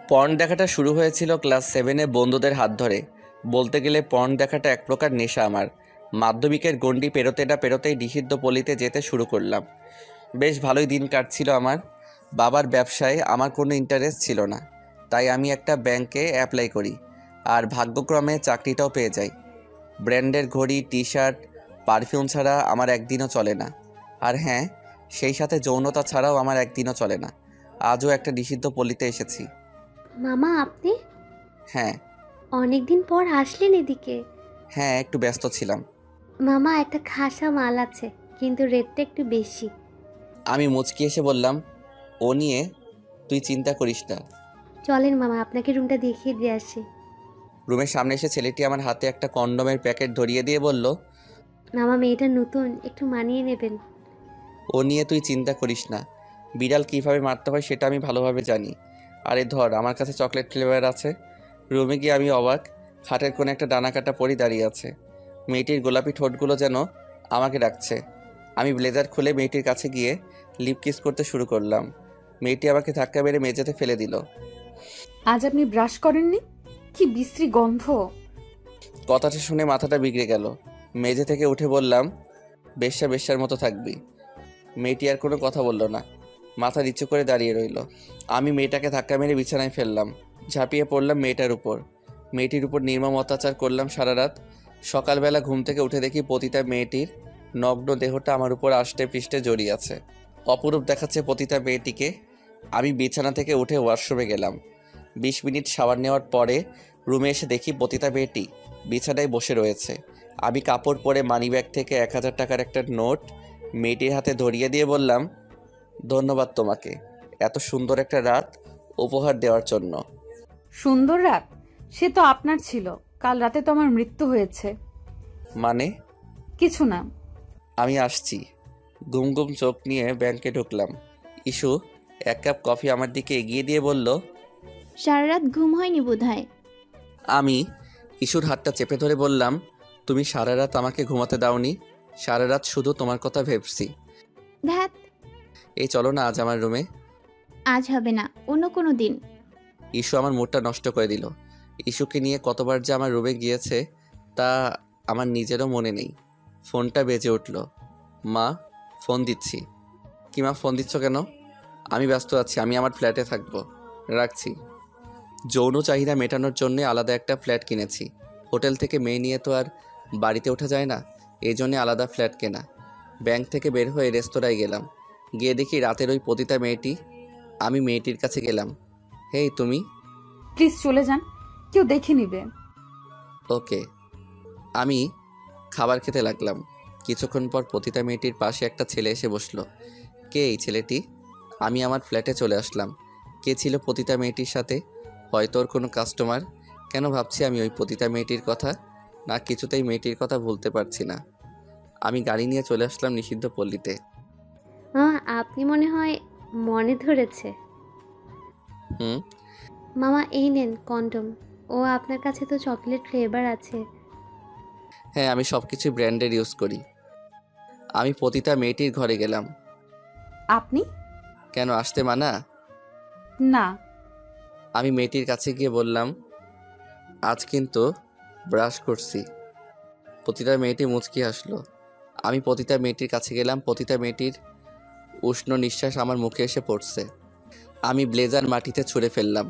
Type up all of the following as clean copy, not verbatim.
Porn দেখাটা শুরু হয়েছিল ক্লাস 7-এ বন্ধুদের হাত ধরে। বলতে গেলে পর্ন দেখাটা এক প্রকার নেশা আমার। মাধ্যমিকের গণ্ডি পেরোতে না পেরোতেই নিষিদ্ধ পল্লীতে যেতে শুরু করলাম। বেশ ভালোই দিন কাটছিল আমার। বাবার ব্যবসায় আমার কোনো ইন্টারেস্ট ছিল না, তাই আমি একটা ব্যাংকে অ্যাপ্লাই করি, আর ভাগ্যক্রমে চাকরিটাও পেয়ে যাই। ব্র্যান্ডের ঘড়ি, টি শার্ট, পারফিউম ছাড়া আমার একদিনও চলে না। আর হ্যাঁ, সেই সাথে যৌনতা ছাড়াও আমার একদিনও চলে না। আজও একটা নিষিদ্ধ পল্লীতে এসেছি। মামা আপনি হ্যাঁ। অনেকদিন পর আসলেন এদিকে। হ্যাঁ, একটু ব্যস্ত ছিলাম। মামা একটা খাসা মাল আছে, কিন্তু রেটটা একটু বেশি। আমি মুচকি এসে বললাম, ও নিয়ে তুই চিন্তা করিস না। চলেন মামা, আপনাকে রুমটা দেখিয়ে দিয়ে আসি। রুমের সামনে এসে ছেলেটি আমার হাতে একটা কন্ডোমের প্যাকেট ধরিয়ে দিয়ে বলল, মামা মেয়েটা নতুন, একটু মানিয়ে নেবেন। ও নিয়ে তুই চিন্তা করিস না। বিড়াল কীভাবে মারতে হয় সেটা আমি ভালোভাবে জানি। আরে ধর, আমার কাছে চকলেট ফ্লেভার আছে। রুমে গিয়ে আমি অবাক, খাটের কোণে একটা ডানা কাটা পরি দাঁড়িয়ে আছে। মেয়েটির গোলাপি ঠোঁটগুলো যেন আমাকে ডাকছে। আমি ব্লেজার খুলে মেয়েটির কাছে গিয়ে লিপ কিস করতে শুরু করলাম। মেয়েটি আমাকে ধাক্কা মেরে মেঝেতে ফেলে দিল। আজ আপনি ব্রাশ করেননি? কি বিশ্রী গন্ধ। কথাটা শুনে মাথাটা বিগড়ে গেল। মেঝে থেকে উঠে বললাম, বেশ্যা বেশ্যার মতো থাকবি। মেয়েটি আর কোনো কথা বলল না, মাথা নিচু করে দাঁড়িয়ে রইল। আমি মেয়েটাকে ধাক্কা মেরে বিছানায় ফেললাম, ঝাঁপিয়ে পড়লাম মেয়েটার উপর। মেয়েটির উপর নির্মম অত্যাচার করলাম সারা রাত। সকালবেলা ঘুম থেকে উঠে দেখি পতিতা মেয়েটির নগ্ন দেহটা আমার উপর আষ্টে পৃষ্ঠে জড়িয়ে আছে। অপরূপ দেখাচ্ছে পতিতা মেয়েটিকে। আমি বিছানা থেকে উঠে ওয়াশরুমে গেলাম। 20 মিনিট শাওয়ার নেওয়ার পরে রুমে এসে দেখি পতিতা মেয়েটি বিছানায় বসে রয়েছে। আমি কাপড় পরে মানিব্যাগ থেকে 1000 টাকার একটা নোট মেয়েটির হাতে ধরিয়ে দিয়ে বললাম, ধন্যবাদ তোমাকে এত সুন্দর একটা রাত উপহার দেওয়ার জন্য। সুন্দর রাত? সে তো আপনার ছিল। কাল রাতে তো আমার মৃত্যু হয়েছে। মানে? কিছু না। আমি আসছি। ঘুম ঘুম চোখ নিয়ে ব্যাংকে ঢুকলাম। ইস্যু 1 কাপ কফি আমার দিকে এগিয়ে দিয়ে বলল, সারা রাত ঘুম হয়নি বোধহয়। আমি ইস্যুর হাতটা চেপে ধরে বললাম, তুমি সারা রাত আমাকে ঘুমাতে দাওনি। সারা রাত শুধু তোমার কথা ভেবছি। ধ্যাত, এই চলো না আজ আমার রুমে। আজ হবে না, অন্য কোনো দিন। ইস্যু আমার মুডটা নষ্ট করে দিল। ইস্যুকে নিয়ে কতবার যে আমার রুমে গিয়েছে তা আমার নিজেরও মনে নেই। ফোনটা বেজে উঠল। মা, ফোন দিচ্ছি। কি মা, ফোন দিচ্ছ কেন? আমি ব্যস্ত আছি, আমি আমার ফ্ল্যাটে থাকবো, রাখছি। যৌন চাহিদা মেটানোর জন্য আলাদা একটা ফ্ল্যাট কিনেছি। হোটেল থেকে মেয়ে নিয়ে তো আর বাড়িতে ওঠা যায় না, এই জন্যে আলাদা ফ্ল্যাট কেনা। ব্যাংক থেকে বের হয়ে রেস্তোরাঁয় গেলাম। গিয়ে দেখি রাতের ওই পতিতা মেয়েটি। আমি মেয়েটির কাছে গেলাম, হেই তুমি। প্লিজ চলে যান, কেউ দেখে নিবে। ওকে। আমি খাবার খেতে লাগলাম। কিছুক্ষণ পর পতিতা মেয়েটির পাশে একটা ছেলে এসে বসলো। কে এই ছেলেটি? আমি আমার ফ্ল্যাটে চলে আসলাম। কে ছিল পতিতা মেয়েটির সাথে? হয়তো ওর কোনো কাস্টমার। কেন ভাবছি আমি ওই পতিতা মেয়েটির কথা? না, কিছুতেই মেয়েটির কথা ভুলতে পারছি না। আমি গাড়ি নিয়ে চলে আসলাম নিষিদ্ধ পল্লীতে। মামা আপনি মনে হয় মনে ধরেছে। হুম। মামা এই নেন কন্ডম। ও আপনার কাছে তো চকলেট ফ্লেভার আছে। হ্যাঁ, আমি সব কিছু ব্র্যান্ডের ইউজ করি। আমি পতিতা মেয়েটির ঘরে গেলাম। আপনি? কেন, আসতে মানা? না। আমি মেয়েটির কাছে গিয়ে বললাম, আজ কিন্তু ব্রাশ করছি। পতিতা মেয়েটি মুচকি হাসলো। আমি পতিতা মেয়েটির কাছে গেলাম। পতিতা মেয়েটির উষ্ণ নিঃশ্বাস আমার মুখে এসে পড়ছে। আমি ব্লেজার মাটিতে ছুঁড়ে ফেললাম।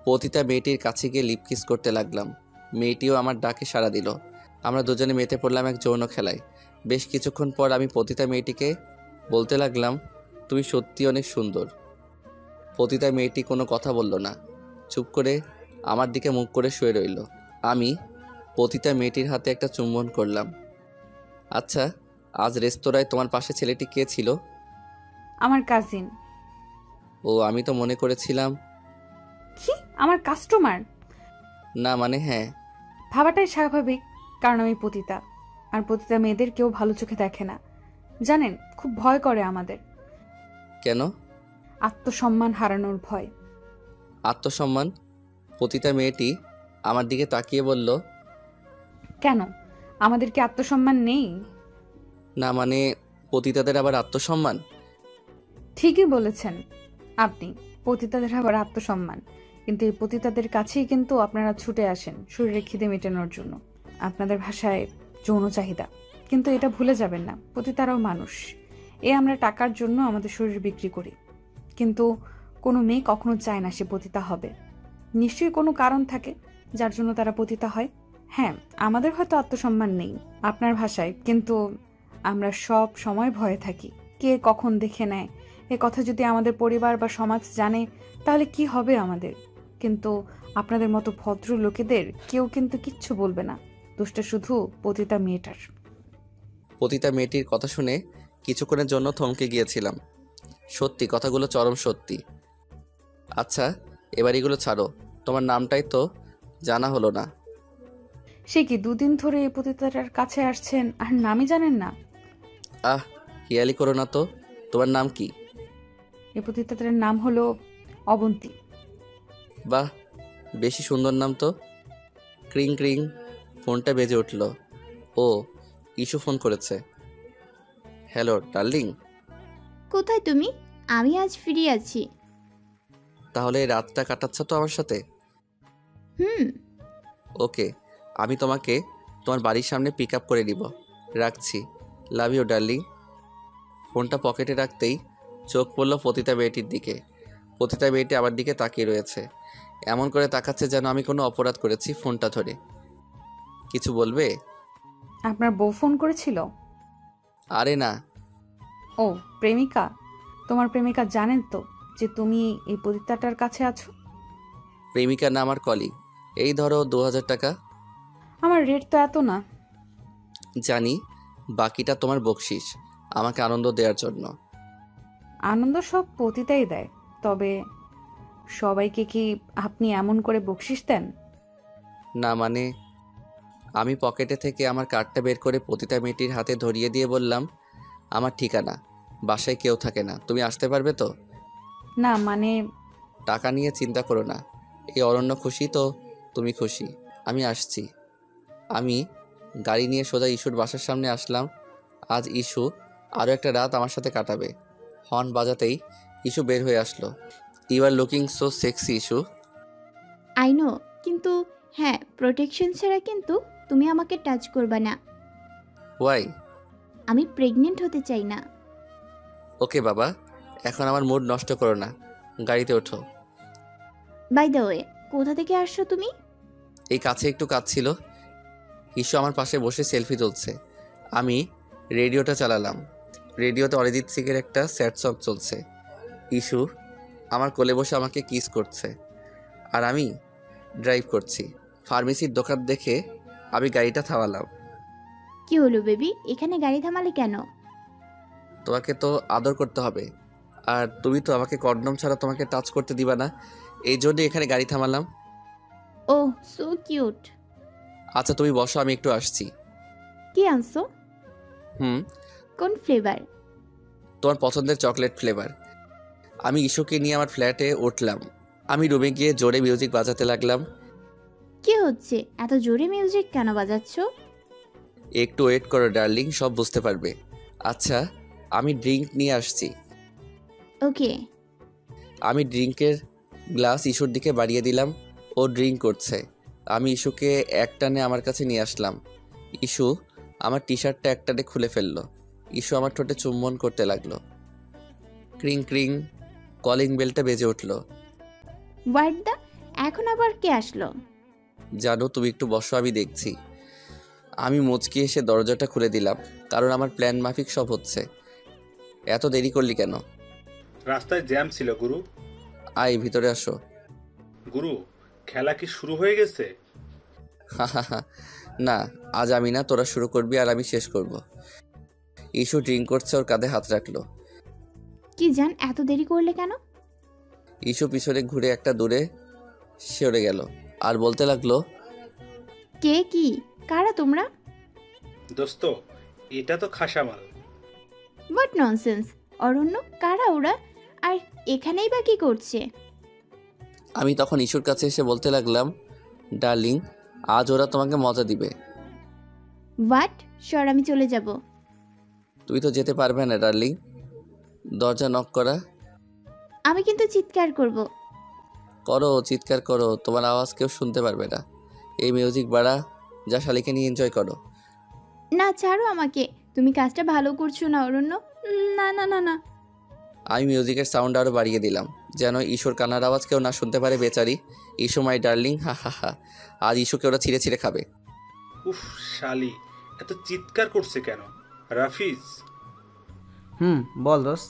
পতিতা মেয়েটির কাছে গিয়ে লিপ কিস করতে লাগলাম। মেয়েটিও আমার ডাকে সাড়া দিল। আমরা দুজনে মেতে পড়লাম এক যৌন খেলায়। বেশ কিছুক্ষণ পর আমি পতিতা মেয়েটিকে বলতে লাগলাম, তুমি সত্যি অনেক সুন্দর। পতিতা মেয়েটি কোনো কথা বলল না, চুপ করে আমার দিকে মুখ করে শুয়ে রইল। আমি পতিতা মেয়েটির হাতে একটা চুম্বন করলাম। আচ্ছা, আজ রেস্তোরাঁয় তোমার পাশে ছেলেটি কে ছিল? আমার কাজিন। ও, আমি তো মনে করেছিলাম। কি, আমার কাস্টমার? না মানে হ্যাঁ। ভাবাটাই স্বাভাবিক, কারণ আমি পতিতা, আর পতিতা মেয়েদের কেউ ভালো চোখে দেখে না। জানেন, খুব ভয় করে আমাদের। কেন? আত্মসম্মান হারানোর ভয়। আত্মসম্মান? পতিতা মেয়েটি আমার দিকে তাকিয়ে বলল, কেন, আমাদের কি আত্মসম্মান নেই? না মানে পতিতাদের আবার আত্মসম্মান? ঠিকই বলেছেন আপনি, পতিতাদের আবার আত্মসম্মান। কিন্তু এই পতিতাদের কাছেই কিন্তু আপনারা ছুটে আসেন শরীরে খিদে মেটানোর জন্য, আপনাদের ভাষায় যৌন চাহিদা। কিন্তু এটা ভুলে যাবেন না, পতিতারাও মানুষ। আমরা টাকার জন্য আমাদের শরীর বিক্রি করি, কিন্তু কোনো মেয়ে কখনো চায় না সে পতিতা হবে। নিশ্চয়ই কোনো কারণ থাকে যার জন্য তারা পতিতা হয়। হ্যাঁ, আমাদের হয়তো আত্মসম্মান নেই আপনার ভাষায়, কিন্তু আমরা সব সময় ভয়ে থাকি কে কখন দেখে নেয়। এ কথা যদি আমাদের পরিবার বা সমাজ জানে তাহলে কি হবে আমাদের। কিন্তু আপনাদের মতো ভদ্র লোকেদের কেউ কিন্তু কিচ্ছু বলবে না, দোষটা শুধু পতিতা মেয়েটার। পতিতা মেয়েটির কথা শুনে কিছুক্ষণের জন্য থমকে গিয়েছিলাম। সত্যি কথাগুলো চরম সত্যি। আচ্ছা, এবার এগুলো ছাড়ো, তোমার নামটাই তো জানা হলো না। সে কি 2 দিন ধরে এই পতিতাটার কাছে আসছেন আর নামই জানেন না? আহ, হিয়ালি করো না তো। তোমার নাম কি? এই পতিতাটার নাম হলো অবন্তী। বাহ, বেশি সুন্দর নাম তো। ক্রিং ক্রিং, ফোনটা বেজে উঠল। ও, ইস্যু ফোন করেছে। Hello darling. কোথায় তুমি? আমি আজ ফ্রি আছি। তাহলে এই রাতটা কাটাচ্ছ তো আমার সাথে? হুম। ওকে, আমি তোমাকে তোমার বাড়ির সামনে পিক আপ করে নিব। রাখছি। Love you darling. ফোনটা পকেটে রাখতেই চোখ পড়ল পতিতা মেয়েটির দিকে। পতিতা মেয়েটি আমার দিকে তাকিয়ে রয়েছে, এমন করে তাকাচ্ছে যেন আমি কোনো অপরাধ করেছি। ফোনটা ধরে, কিছু বলবে? আপনার বউ ফোন করেছিল? আরে না। ও, প্রেমিকা? তোমার প্রেমিকা জানেন তো যে তুমি এই পতিতাটার কাছে আছো? প্রেমিকা না, আমার কলিগ। এই ধরো 2000 টাকা। আমার রেট তো এত না। জানি, বাকিটা তোমার বকশিস আমাকে আনন্দ দেওয়ার জন্য। আনন্দ সব পতিতাই দেয়, তবে সবাইকে কি আপনি এমন করে বকশিস দেন? না মানে, আমি পকেটে থেকে আমার কার্ডটা বের করে পতিতা মেয়েটির হাতে ধরিয়ে দিয়ে বললাম, আমার ঠিকানা, বাসায় কেউ থাকে না, তুমি আসতে পারবে তো? না মানে, টাকা নিয়ে চিন্তা করো না, এই অরণ্য খুশি তো তুমি খুশি, আমি আসছি। আমি গাড়ি নিয়ে সোজা ইস্যুর বাসার সামনে আসলাম। আজ ইস্যু আরও একটা রাত আমার সাথে কাটাবে। হর্ন বাজাতেই ইস্যু বের হয়ে আসলো। You are looking so sexy ইস্যু। আই নো, কিন্তু হ্যাঁ, প্রোটেকশন ছাড়া কিন্তু তুমি আমাকে টাচ করবা না। ওয়াই? আমি প্রেগনেন্ট হতে চাই না। ওকে বাবা, এখন আমার মুড নষ্ট করো না, গাড়িতে ওঠো। বাই দ্য ওয়ে, কোথা থেকে আসছো তুমি? এই কাছে একটু কাজ ছিল। ইস্যু আমার পাশে বসে সেলফি তুলছে। আমি রেডিওটা চালালাম। রেডিওতে অরিজিৎ সিং এর একটা স্যাড সং চলছে। ইস্যু আমার কোলে বসে আমাকে কিস করছে, আর আমি ড্রাইভ করছি। ফার্মেসির দোকান দেখে আমি গাড়িটা থামালাম। কি হলো বেবি, এখানে গাড়ি থামালে কেন? তোমাকে তো আদর করতে হবে, আর তুমি তো আমাকে কন্ডম ছাড়া তোমাকে টাচ করতে দিবা না, এই জন্যই এখানে গাড়ি থামালাম। ও সো কিউট। আচ্ছা তুমি বসো, আমি একটু আসছি। কি আনছো? হুম, কোন ফ্লেভার? তোমার পছন্দের চকলেট ফ্লেভার। আমি ইস্যুকে নিয়ে আমার ফ্ল্যাটে উঠলাম। আমি রুমে গিয়ে জোরে মিউজিক বাজাতে লাগলাম। কি হচ্ছে, এত জোরে মিউজিক কেন বাজাচ্ছো? একটু ওয়েট করো ডার্লিং, সব বুঝতে পারবে। আচ্ছা, আমি ড্রিঙ্ক নিয়ে আসছি। ওকে। আমি ড্রিঙ্কের গ্লাস ইস্যুর দিকে বাড়িয়ে দিলাম। ও ড্রিঙ্ক করছে। আমি ইস্যুকে একটানে আমার কাছে নিয়ে আসলাম। ইস্যু আমার টি শার্টটা একটানে খুলে ফেললো। ইস্যু আমার ঠোঁটে চুম্বন করতে লাগলো। ক্রিং ক্রিং, কলিং বেলটা বেজে উঠল। হোয়াট দা, এখন আবার কে আসলো? জানো, তুমি একটু বসো, আমি দেখছি। আমি মুচকি এসে দরজাটা খুলে দিলাম, কারণ আমার প্ল্যান মাফিক সব হচ্ছে। এত দেরি করলি কেন? রাস্তায় জ্যাম ছিল গুরু। আয় ভিতরে আসো। গুরু, খেলা কি শুরু হয়ে গেছে? না, আজ আমি না, তোরা শুরু করবি আর আমি শেষ করব। ইস্যু ড্রিঙ্ক করছে, ওর কাঁধে হাত রাখলো। কি জান, এত দেরি করলে কেন? ইস্যু পিছনে ঘুরে একটা দূরে সরে গেল আর বলতে লাগলো, কে, কি, কারা তোমরা? দোস্ত, এটা তো খাসামাল। What nonsense. অরণ্য, কারা ওরা? আর এখানেই বা কি করছে? আমি তখন ইস্যুর কাছে এসে বলতে লাগলাম, ডার্লিং, আজ ওরা তোমাকে মজা দিবে। হোয়াট? সর, আমি চলে যাব। তুই তো যেতে পারবে না ডার্লিং। দরজা নক করা। আমি কিন্তু চিৎকার করব। করো, চিৎকার করো, তোমার আওয়াজ কেউ শুনতে পারবে না। এই মিউজিক বাড়া, যা শালিকে নিয়ে এনজয় করো। না ছাড়ো আমাকে, তুমি কাজটা ভালো করছো না অরণ্য। না না না না। আমি মিউজিকের সাউন্ড আরও বাড়িয়ে দিলাম, যেন ইস্যুর কান্নার আওয়াজ কেউ না শুনতে পারে। বেচারি ইস্যু মাই ডার্লিং, হা হা হা। আজ ইস্যুকে ওরা ছিঁড়ে ছিঁড়ে খাবে। উফ, শালি এত চিৎকার করছে কেন? রাফিজ, বল দোষ।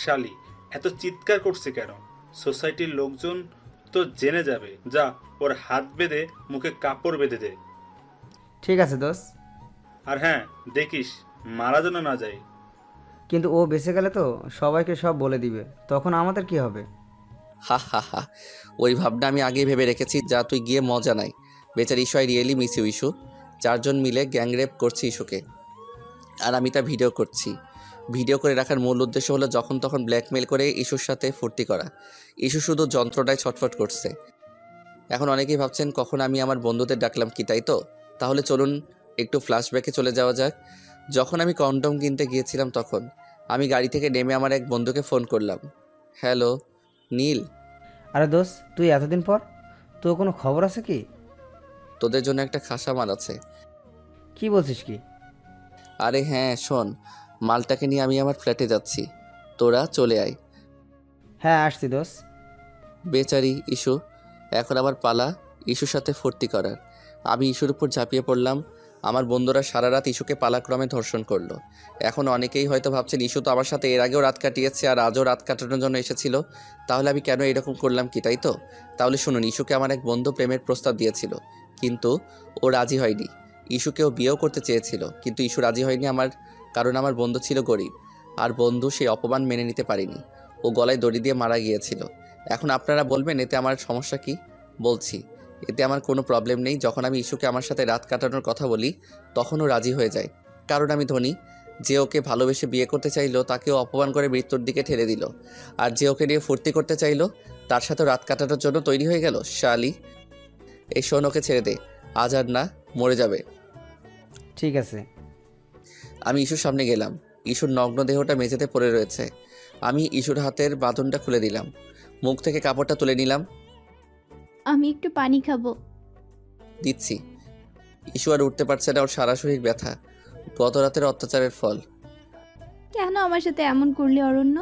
শালি এত চিৎকার করছে কেন? সোসাইটির লোকজন তো জেনে যাবে। যা, ওর হাত বেঁধে মুখে কাপড় বেঁধে দে। ঠিক আছে দোষ, আর হ্যাঁ, দেখিস মারা যেন না যায়। কিন্তু ও বেঁচে গেলে তো সবাইকে সব বলে দিবে, তখন আমাদের কি হবে? হা হা হা। ওই ভাবনা আমি আগেই ভেবে রেখেছি। যা, তুই গিয়ে মজা নাই। বেচারি ইস্যু, আই রিয়েলি মিস ইউ ইস্যু। 4 জন মিলে গ্যাং রেপ করছি ইস্যুকে, আর আমি তা ভিডিও করছি। ভিডিও করে রাখার মূল উদ্দেশ্য হলো যখন তখন ব্ল্যাকমেল করে ইস্যুর সাথে ফুর্তি করা। ইস্যু শুধু যন্ত্রটায় ছটফট করছে। এখন অনেকেই ভাবছেন কখন আমি আমার বন্ধুদের ডাকলাম কি, তাই তো? তাহলে চলুন একটু ফ্ল্যাশব্যাকে চলে যাওয়া যাক। যখন আমি কন্ডম কিনতে গিয়েছিলাম তখন আমি গাড়ি থেকে নেমে আমার এক বন্ধুকে ফোন করলাম। হ্যালো নীল, আরে দোষ, তুই এতদিন পর, তোর কোনো খবর আছে কি? তোদের জন্য একটা খাসা মাল আছে। কি বলছিস কি? আরে হ্যাঁ শোন, মালটাকে নিয়ে আমি আমার ফ্ল্যাটে যাচ্ছি, তোরা চলে আয়। হ্যাঁ আসছি দোষ। বেচারি ইস্যু, এখন আবার পালা ইস্যুর সাথে ফুর্তি করার। আমি ইস্যুর উপর ঝাঁপিয়ে পড়লাম। আমার বন্ধুরা সারা রাত ইস্যুকে পালাক্রমে ধর্ষণ করলো। এখন অনেকেই হয়তো ভাবছেন ইস্যু তো আমার সাথে এর আগেও রাত কাটিয়েছে আর আজও রাত কাটানোর জন্য এসেছিল, তাহলে আমি কেন এরকম করলাম কি, তাই তো? তাহলে শুনুন, ইস্যুকে আমার এক বন্ধু প্রেমের প্রস্তাব দিয়েছিল, কিন্তু ও রাজি হয়নি। ইস্যুকেও বিয়েও করতে চেয়েছিল, কিন্তু ইস্যু রাজি হয়নি কারণ আমার বন্ধু ছিল গরিব, আর বন্ধু সেই অপমান মেনে নিতে পারেনি। ও গলায় দড়ি দিয়ে মারা গিয়েছিল। এখন আপনারা বলবেন এতে আমার সমস্যা কি? বলছি, এতে আমার কোনো প্রবলেম নেই। যখন আমি ইস্যুকে আমার সাথে রাত কাটানোর কথা বলি তখনও রাজি হয়ে যায়, কারণ আমি ধনী। যে ওকে ভালোবেসে বিয়ে করতে চাইলো তাকেও অপমান করে মৃত্যুর দিকে ঠেলে দিল, আর যে ওকে নিয়ে ফুর্তি করতে চাইলো তার সাথে রাত কাটানোর জন্য তৈরি হয়ে গেল। শালি, এই শোন, ওকে ছেড়ে দে, আজ আর না, মরে যাবে। ঠিক আছে। আমি ইস্যুর সামনে গেলাম। ইস্যুর নগ্ন দেহটা মেঝেতে পড়ে রয়েছে। আমি ইস্যুর হাতের বাঁধনটা খুলে দিলাম, মুখ থেকে কাপড়টা তুলে নিলাম। আমি একটু পানি খাবো। দিচ্ছি। ইস্যু আর উঠতে পারছে না, ওর সারা শরীর ব্যথা, গত রাতের অত্যাচারের ফল। কেন আমার সাথে এমন করলে অরণ্য?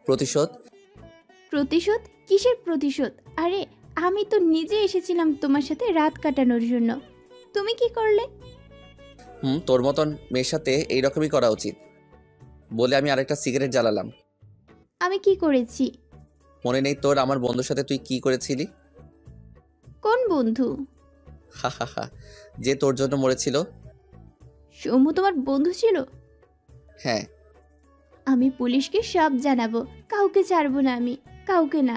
প্রতিশোধ। প্রতিশোধ? কিসের প্রতিশোধ? আরে আমি তো নিজে এসেছিলাম তোমার সাথে রাত কাটানোর জন্য, তুমি কি করলে? তোর মতন মেয়ের সাথে এইরকমই করা উচিত বলে আমি আরেকটা সিগারেট জ্বালালাম। আমি কি করেছি? মনে নেই তোর আমার বন্ধুর সাথে তুই কি করেছিলি? কোন বন্ধু? হা হা হা, যে তোর জন্য মরেছিল। সৌম্য তোমার বন্ধু ছিল? হ্যাঁ। আমি পুলিশকে সব জানাবো, কাউকে ছাড়বো না, আমি কাউকে না।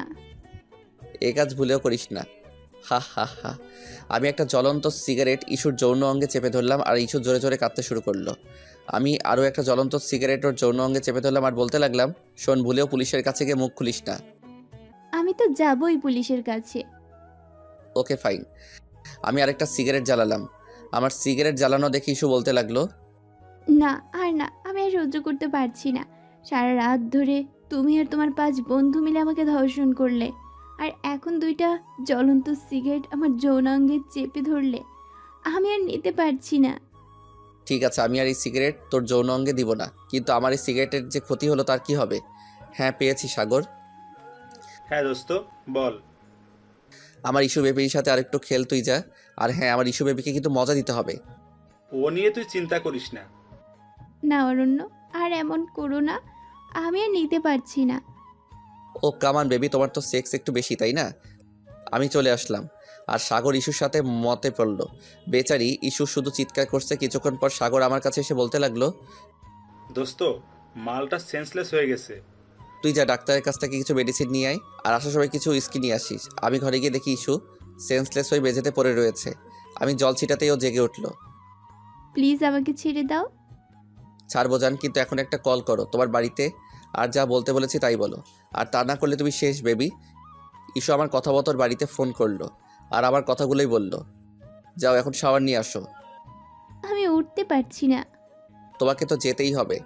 এ কাজ ভুলেও করিস না। হা হা হা। আমি একটা জ্বলন্ত সিগারেট ইস্যুর যৌন অঙ্গে চেপে ধরলাম, আর ইস্যু জোরে জোরে কাঁদতে শুরু করলো। আমি আরও একটা জ্বলন্ত সিগারেট ওর যৌন অঙ্গে চেপে ধরলাম আর বলতে লাগলাম, শোন, ভুলেও পুলিশের কাছে গিয়ে মুখ খুলিস না। আমি তো যাবই পুলিশের কাছে। Okay fine. আমি আরেকটা সিগারেট জ্বালালাম। আমার সিগারেট জ্বালানো দেখে ইস্যু বলতে লাগলো, না আর না, আমি আর সহ্য করতে পারছি না। সারা রাত ধরে তুমি আর তোমার 5 বন্ধু মিলে আমাকে ধর্ষণ করলে, আর এখন 2টা জ্বলন্ত সিগারেট আমার যৌনাঙ্গে চেপে ধরলে। আমি আর নিতে পারছি না। ঠিক আছে, আমি আর এই সিগারেট তোর যৌন অঙ্গে দিব না, কিন্তু আমার এই সিগারেটের যে ক্ষতি হলো তার কি হবে? হ্যাঁ পেয়েছি সাগর। হ্যাঁ দোস্ত, বল। আমার ইস্যু বেবির সাথে আরেকটু খেল তুই যা। আর হ্যাঁ, আমার ইস্যু বেবিকে কিন্তু মজা দিতে হবে। ও নিয়ে তুই চিন্তা করিস না। না অরণ্য, আর এমন করো না, আমি আর নিতে পারছি না। ও কামান বেবি, তোমার তো সেক্স একটু বেশি, তাই না? আমি চলে আসলাম, আর সাগর ইস্যুর সাথে মতে পড়ল। বেচারি ইস্যু শুধু চিৎকার করছে। কিছুক্ষণ পর সাগর আমার কাছে এসে বলতে লাগলো, দোস্ত, মালটা সেন্সলেস হয়ে গেছে। তুই যা ডাক্তারের কাছ থেকে কিছু মেডিসিন নিয়ে আয়, আর আসার সময় কিছু উইস্কি নিয়ে আসিস। আমি ঘরে গিয়ে দেখি ইস্যু সেন্সলেস হয়ে মেঝেতে পড়ে রয়েছে। আমি জল ছিটাতেই ও জেগে উঠল। প্লিজ আমাকে ছেড়ে দাও। ছাড়বো জান, কিন্তু এখন একটা কল করো তোমার বাড়িতে, আর যা বলতে বলেছি তাই বলো, আর তা না করলে তুমি শেষ বেবি। ইস্যু আমার কথা মতো ওর বাড়িতে ফোন করলো, আর আমার কথাগুলোই বললো, যাও এখন শাওয়ার নিয়ে আসো। আমি উঠতে পারছি না। তোমাকে তো যেতেই হবে।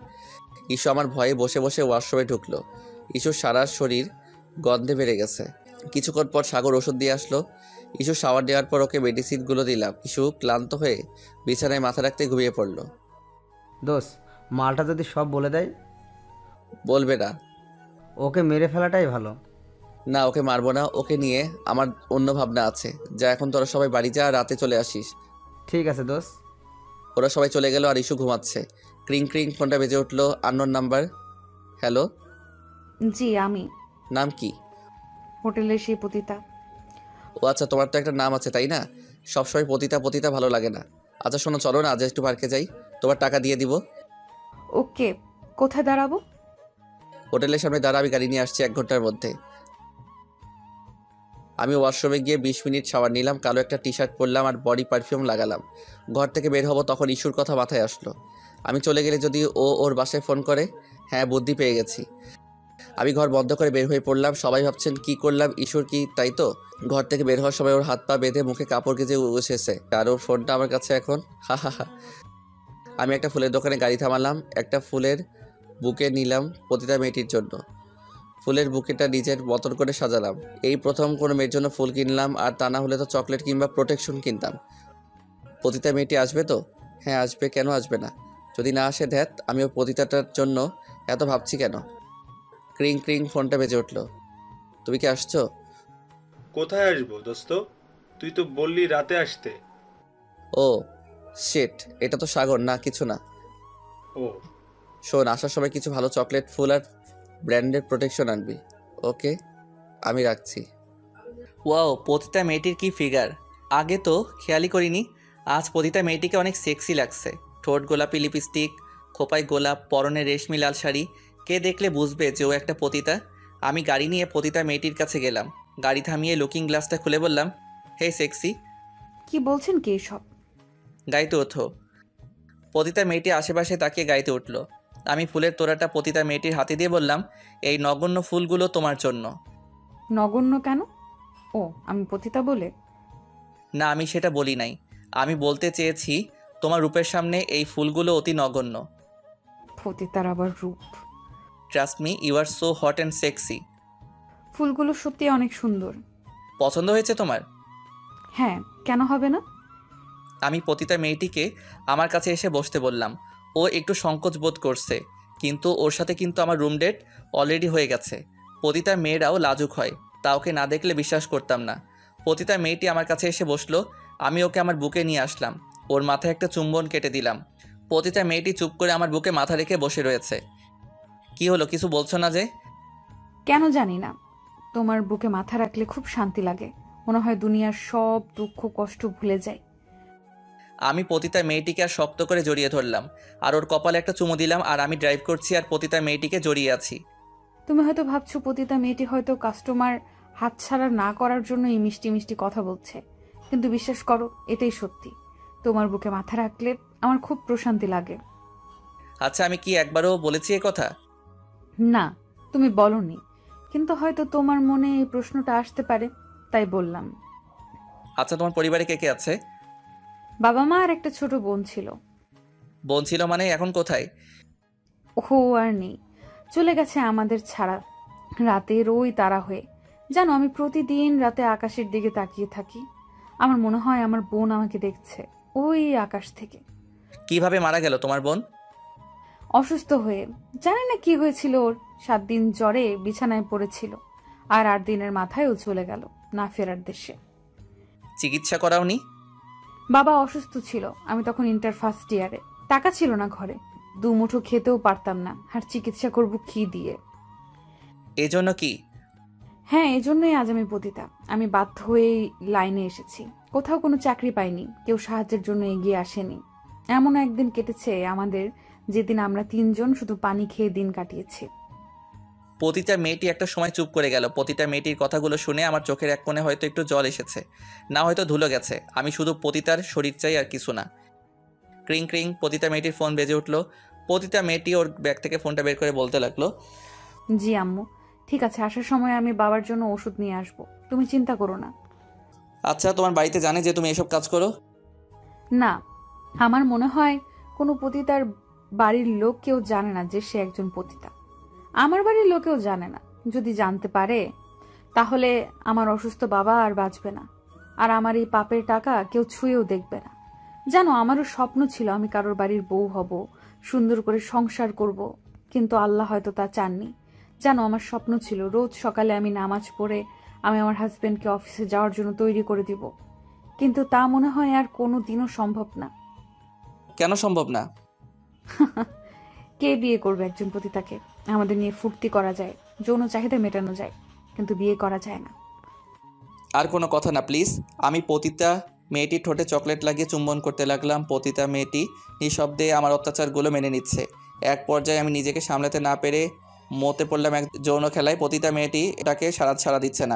ইস্যু আমার ভয়ে বসে বসে ওয়াশরুমে ঢুকলো। ইস্যুর সারা শরীর গন্ধে বেড়ে গেছে। কিছুক্ষণ পর সাগর ওষুধ দিয়ে আসলো। ইস্যু শাওয়ার দেওয়ার পর ওকে মেডিসিনগুলো দিলাম। ইস্যু ক্লান্ত হয়ে বিছানায় মাথা রাখতে ঘুমিয়ে পড়লো। দোস্ত, মালটা যদি সব বলে দেয়? বলবে না। ওকে মেরে ফেলাটাই ভালো। না, ওকে মারবো না। ওকে নিয়ে আমার অন্য ভাবনা আছে। যা, এখন তোরা সবাই বাড়ি যা, রাতে চলে আসিস। ঠিক আছে দোস্ত। ওরা সবাই চলে গেল আর ইস্যু ঘুমাচ্ছে। ক্রিং ক্রিং ফোনটা বেজে উঠলো। Unknown number. হ্যালো, জি আমি। নাম কি? হোটেলের সেই পতিতা। ও আচ্ছা, তোমার তো একটা নাম আছে তাই না? সবসময় পতিতা পতিতা ভালো লাগে না। আচ্ছা শোনো, চলো না আজ একটু পার্কে যাই, তোমার টাকা দিয়ে দিব। ওকে, কোথায় দাঁড়াবো? হোটেলের সামনে দাঁড়া, আমি গাড়ি নিয়ে আসছি 1 ঘন্টার মধ্যে। আমি ওয়াশরুমে গিয়ে 20 মিনিট শাওয়ার নিলাম, কালো একটা টি শার্ট পরলাম আর বডি পারফিউম লাগালাম। ঘর থেকে বের হব তখন ইস্যুর কথা মাথায় আসলো। আমি চলে গেলে যদি ও ওর বাসায় ফোন করে। হ্যাঁ, বুদ্ধি পেয়ে গেছি। আমি ঘর বন্ধ করে বের হয়ে পড়লাম। সবাই ভাবছেন কি করলাম, ইস্যুর কি, তাই তো? ঘর থেকে বের হওয়ার সময় ওর হাত পা বেঁধে মুখে কাপড় গেজে এসেছে আর ওর ফোনটা আমার কাছে এখন। হা হা হা। আমি একটা ফুলের দোকানে গাড়ি থামালাম, একটা ফুলের বুকে নিলাম পতিতা মেয়েটির জন্য। ফুলের বুকেটা নিজের মতন করে সাজালাম। এই প্রথম কোনো মেয়ের জন্য ফুল কিনলাম, আর তা না হলে তো চকলেট কিংবা প্রোটেকশন কিনতাম। পতিতা মেয়েটি আসবে তো? হ্যাঁ আসবে, কেন আসবে না? যদি না আসে ধ্যাত, আমি ওই পতিতাটার জন্য এত ভাবছি কেন? ক্রিং ক্রিং ফোনটা বেজে উঠল। তুমি কি আসছো? কোথায় আসবো দোস্ত? তুই তো বললি রাতে আসতে। ও শিট, এটা তো সাগর না, কিছু না। ও শোন, আসার সময় কিছু ভালো চকলেট, ফুল আর ব্র্যান্ডের প্রোটেকশন আনবি। ওকে, আমি রাখছি। ওয়াও, পতিতা মেয়েটির কি ফিগার! আগে তো খেয়ালই করিনি। আজ পতিতা মেয়েটিকে অনেক সেক্সি লাগছে। ঠোঁট গোলাপি লিপস্টিক, খোপায় গোলাপ, পরনে রেশমি লাল শাড়ি। কে দেখলে বুঝবে যে ও একটা পতিতা? আমি গাড়ি নিয়ে পতিতা মেয়েটির কাছে গেলাম। গাড়ি থামিয়ে লুকিং গ্লাসটা খুলে বললাম, হে সেক্সি। কি বলছেন কি এসব? গাড়িতে ওঠো। পতিতা মেয়েটি আশেপাশে তাকিয়ে গাড়িতে উঠল। আমি ফুলের তোড়াটা পতিতা মেয়েটির হাতে দিয়ে বললাম, এই নগণ্য ফুলগুলো তোমার জন্য। নগণ্য কেন? ও, আমি পতিতা বলে? না, আমি সেটা বলি নাই। আমি বলতে চেয়েছি তোমার রূপের সামনে এই ফুলগুলো অতি নগণ্য। পতিতার আবার রূপ? Trust me, you are so hot and sexy. ফুলগুলো সত্যি অনেক সুন্দর। পছন্দ হয়েছে তোমার? হ্যাঁ, কেন হবে না? আমি পতিতা মেয়েটিকে আমার কাছে এসে বসতে বললাম। ও একটু সংকোচ বোধ করছে, কিন্তু ওর সাথে কিন্তু আমার রুম ডেট অলরেডি হয়ে গেছে। পতিতা মেয়েরাও লাজুক হয়, তা ওকে না দেখলে বিশ্বাস করতাম না। পতিতা মেয়েটি আমার কাছে এসে বসলো। আমি ওকে আমার বুকে নিয়ে আসলাম, ওর মাথায় একটা চুম্বন কেটে দিলাম। পতিতা মেয়েটি চুপ করে আমার বুকে মাথা রেখে বসে রয়েছে। কি হলো, কিছু বলছো না যে? কেন জানি না, তোমার বুকে মাথা রাখলে খুব শান্তি লাগে। মনে হয় দুনিয়ার সব দুঃখ কষ্ট ভুলে যায়। আমি পতিতা মেয়েটিকে আর শক্ত করে জড়িয়ে ধরলাম, আর ওর কপালে একটা চুমু দিলাম। আর আমি ড্রাইভ করছি আর পতিতা মেয়েটিকে জড়িয়ে আছি। তুমি হয়তো ভাবছো পতিতা মেয়েটি হয়তো কাস্টমার হাতছাড়া না করার জন্য এই মিষ্টি মিষ্টি কথা বলছে, কিন্তু বিশ্বাস করো, এটাই সত্যি। তোমার বুকে মাথা রাখলে আমার খুব প্রশান্তি লাগে। আচ্ছা, আমি কি একবারও বলেছি এ কথা? না, তুমি বলনি, কিন্তু হয়তো তোমার মনে এই প্রশ্নটা আসতে পারে, তাই বললাম। আচ্ছা, তোমার পরিবারে কে কে আছে? বাবা মা আর একটা ছোট বোন ছিল। বোন ছিল মানে এখন কোথায়? ওহো, আর নেই, চলে গেছে আমাদের ছাড়া। রাতের ওই তারা হয়ে, জানো, আমি প্রতিদিন রাতে আকাশের দিকে তাকিয়ে থাকি। আমার মনে হয় আমার বোন আমাকে দেখছে ওই আকাশ থেকে। কিভাবে মারা গেল তোমার বোন? অসুস্থ হয়ে, জানি না কি হয়েছিল ওর। 7 দিন জ্বরে বিছানায় পড়েছিল, আর 8 দিনের মাথায় ও চলে গেল না ফেরার দেশে। চিকিৎসা করাওনি? বাবা অসুস্থ ছিল, আমি তখন ইন্টার ফার্স্ট ইয়ারে। টাকা ছিল না ঘরে, 2 মুঠো খেতেও পারতাম না, আর চিকিৎসা করব কি দিয়ে? এজন্য কি? হ্যাঁ, এজন্যই আজ আমি পতিতা। আমি বাধ্য হয়ে লাইনে এসেছি। কোথাও কোনো চাকরি পাইনি, কেউ সাহায্যের জন্য এগিয়ে আসেনি। এমন একদিন কেটেছে আমাদের, যেদিন আমরা 3 জন শুধু পানি খেয়ে দিন কাটিয়েছি। পতিতা মেয়েটি একটা সময় চুপ করে গেল। পতিতা মেয়েটির কথাগুলো শুনে আমার চোখের এক কোণে হয়তো একটু জল এসেছে, না হয়তো ধুলো গেছে। আমি শুধু পতিতার শরীর চাই, আর কিছু না। ক্রিং ক্রিং, পতিতা মেয়েটির ফোন বেজে উঠল। পতিতা মেয়েটি ওর ব্যাগ থেকে ফোনটা বের করে বলতে লাগলো, জি আম্মু, ঠিক আছে, আসার সময় আমি বাবার জন্য ওষুধ নিয়ে আসবো, তুমি চিন্তা করো না। আচ্ছা, তোমার বাড়িতে জানে যে তুমি এসব কাজ করো? না, আমার মনে হয় কোনো পতিতার বাড়ির লোক কেউ জানে না যে সে একজন পতিতা। আমার বাড়ির লোকেও জানে না। যদি জানতে পারে তাহলে আমার অসুস্থ বাবা আর বাঁচবে না, আর আমার এই পাপের টাকা কেউ ছুঁয়েও দেখবে না। জানো, আমারও স্বপ্ন ছিল আমি কারোর বাড়ির বউ হব, সুন্দর করে সংসার করব, কিন্তু আল্লাহ হয়তো তা চাননি। জানো, আমার স্বপ্ন ছিল রোজ সকালে আমি নামাজ পড়ে আমি আমার হাজবেন্ডকে অফিসে যাওয়ার জন্য তৈরি করে দিব, কিন্তু তা মনে হয় আর কোনো দিনও সম্ভব না। কেন সম্ভব না? কে বিয়ে করবে একজন পতিতাকে? আমাদের নিয়ে ফুর্তি করা যায়, যৌন চাহিদা মেটানো যায়, কিন্তু বিয়ে করা যায় না। আর কোনো কথা না প্লিজ। আমি পতিতা মেয়েটির ঠোঁটে চকলেট লাগিয়ে চুম্বন করতে লাগলাম। পতিতা মেয়েটি নিঃশব্দে আমার অত্যাচারগুলো মেনে নিচ্ছে। এক পর্যায়ে আমি নিজেকে সামলাতে না পেরে মতে পড়লাম এক যৌন খেলায়। পতিতা মেয়েটি এটাকে সাড়া দিচ্ছে না।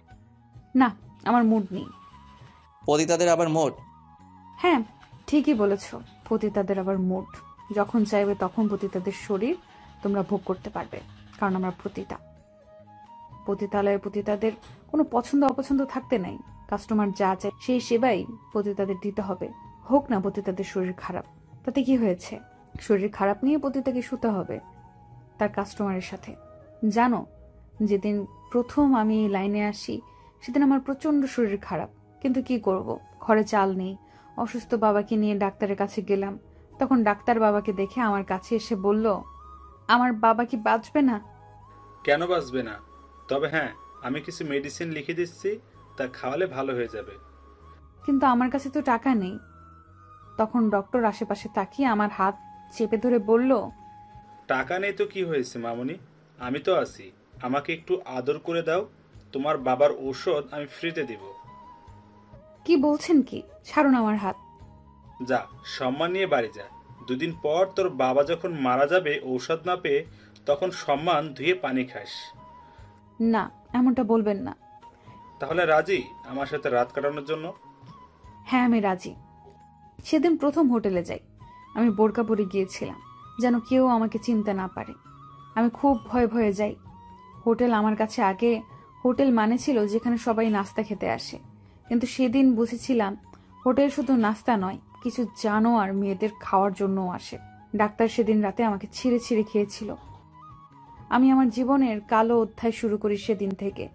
না, আমার মুড নেই। পতিতাদের আবার মোট? হ্যাঁ, ঠিকই বলেছ, পতিতাদের আবার মুড। যখন চাইবে তখন পতিতাদের শরীর তোমরা ভোগ করতে পারবে, কারণ আমরা পতিতালয়ে পতিতাদের কোনো পছন্দ অপছন্দ থাকতে নাই। কাস্টমার যা চায় সেই সেবাই পতিতাদের দিতে হবে, হোক না পতিতাদের শরীর খারাপ। তাতে কি হয়েছে? শরীর খারাপ নিয়ে পতিতাকে শুতে হবে তার কাস্টমারের সাথে। জানো, যেদিন প্রথম আমি এই লাইনে আসি সেদিন আমার প্রচন্ড শরীর খারাপ, কিন্তু কি করব, ঘরে চাল নেই। অসুস্থ বাবাকে নিয়ে ডাক্তারের কাছে গেলাম। তখন ডাক্তার বাবাকে দেখে আমার কাছে এসে বলল, আমার বাবা কি বাঁচবে না? কেন বাঁচবে না? তবে হ্যাঁ, আমি কিছু মেডিসিন লিখে দিচ্ছি, তা খাওয়ালে ভালো হয়ে যাবে। কিন্তু আমার কাছে তো টাকা নেই। তখন ডক্টর আশেপাশে তাকিয়ে আমার হাত চেপে ধরে বলল, টাকা নেই তো কি হয়েছে মামুনি, আমি তো আছি। আমাকে একটু আদর করে দাও, তোমার বাবার ঔষধ আমি ফ্রিতে দিব। কি বলছেন কি? ছাড়ুন আমার হাত। যা, সম্মান নিয়ে বাড়ি যা। দুদিন পর তোর বাবা যখন মারা যাবে ঔষধ না পেয়ে, তখন সম্মান ধুয়ে পানি খাস। না, এমনটা বলবেন না। তাহলে রাজি আমার সাথে রাত কাটানোর জন্য? হ্যাঁ, আমি রাজি। সেদিন প্রথম হোটেলে যাই। আমি বোরকা পরে গিয়েছিলাম যেন কেউ আমাকে চিনতে না পারে। আমি খুব ভয়ে ভয়ে যাই। হোটেল আমার কাছে আগে হোটেল মানে ছিল যেখানে সবাই নাস্তা খেতে আসে, কিন্তু সেদিন বুঝেছিলাম হোটেল শুধু নাস্তা নয়, কিছু জানোয়ার মেয়েদের খাওয়ার জন্যও আসে। ডাক্তার সেদিন রাতে আমাকে ছিঁড়ে ছিঁড়ে খেয়েছিল। আমি আমার জীবনের কালো অধ্যায় শুরু করি সেদিন থেকে।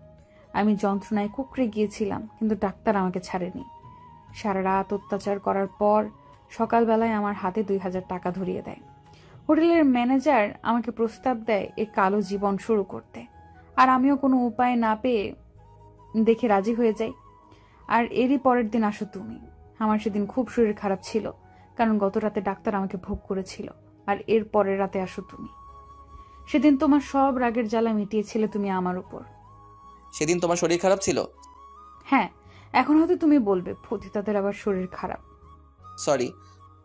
আমি যন্ত্রণায় কুঁকড়ে গিয়েছিলাম, কিন্তু ডাক্তার আমাকে ছাড়েনি। সারা রাত অত্যাচার করার পর সকালবেলায় আমার হাতে 2000 টাকা ধরিয়ে দেয়। হোটেলের ম্যানেজার আমাকে প্রস্তাব দেয় এই কালো জীবন শুরু করতে, আর আমিও কোনো উপায় না পেয়ে দেখে রাজি হয়ে যাই। আর এরই পরের দিন আসো তুমি। আমার সেদিন খুব শরীর খারাপ ছিল, কারণ গত রাতে ডাক্তার আমাকে ভোগ করেছিল। আর এর পরের রাতে আসো তুমি। সেদিন তোমার সব রাগের জ্বালা মিটিয়েছিলে তুমি আমার উপর। সেদিন তোমার শরীর খারাপ ছিল? হ্যাঁ, এখন হয়তো তুমি বলবে পতিতাদের আবার শরীর খারাপ। সরি,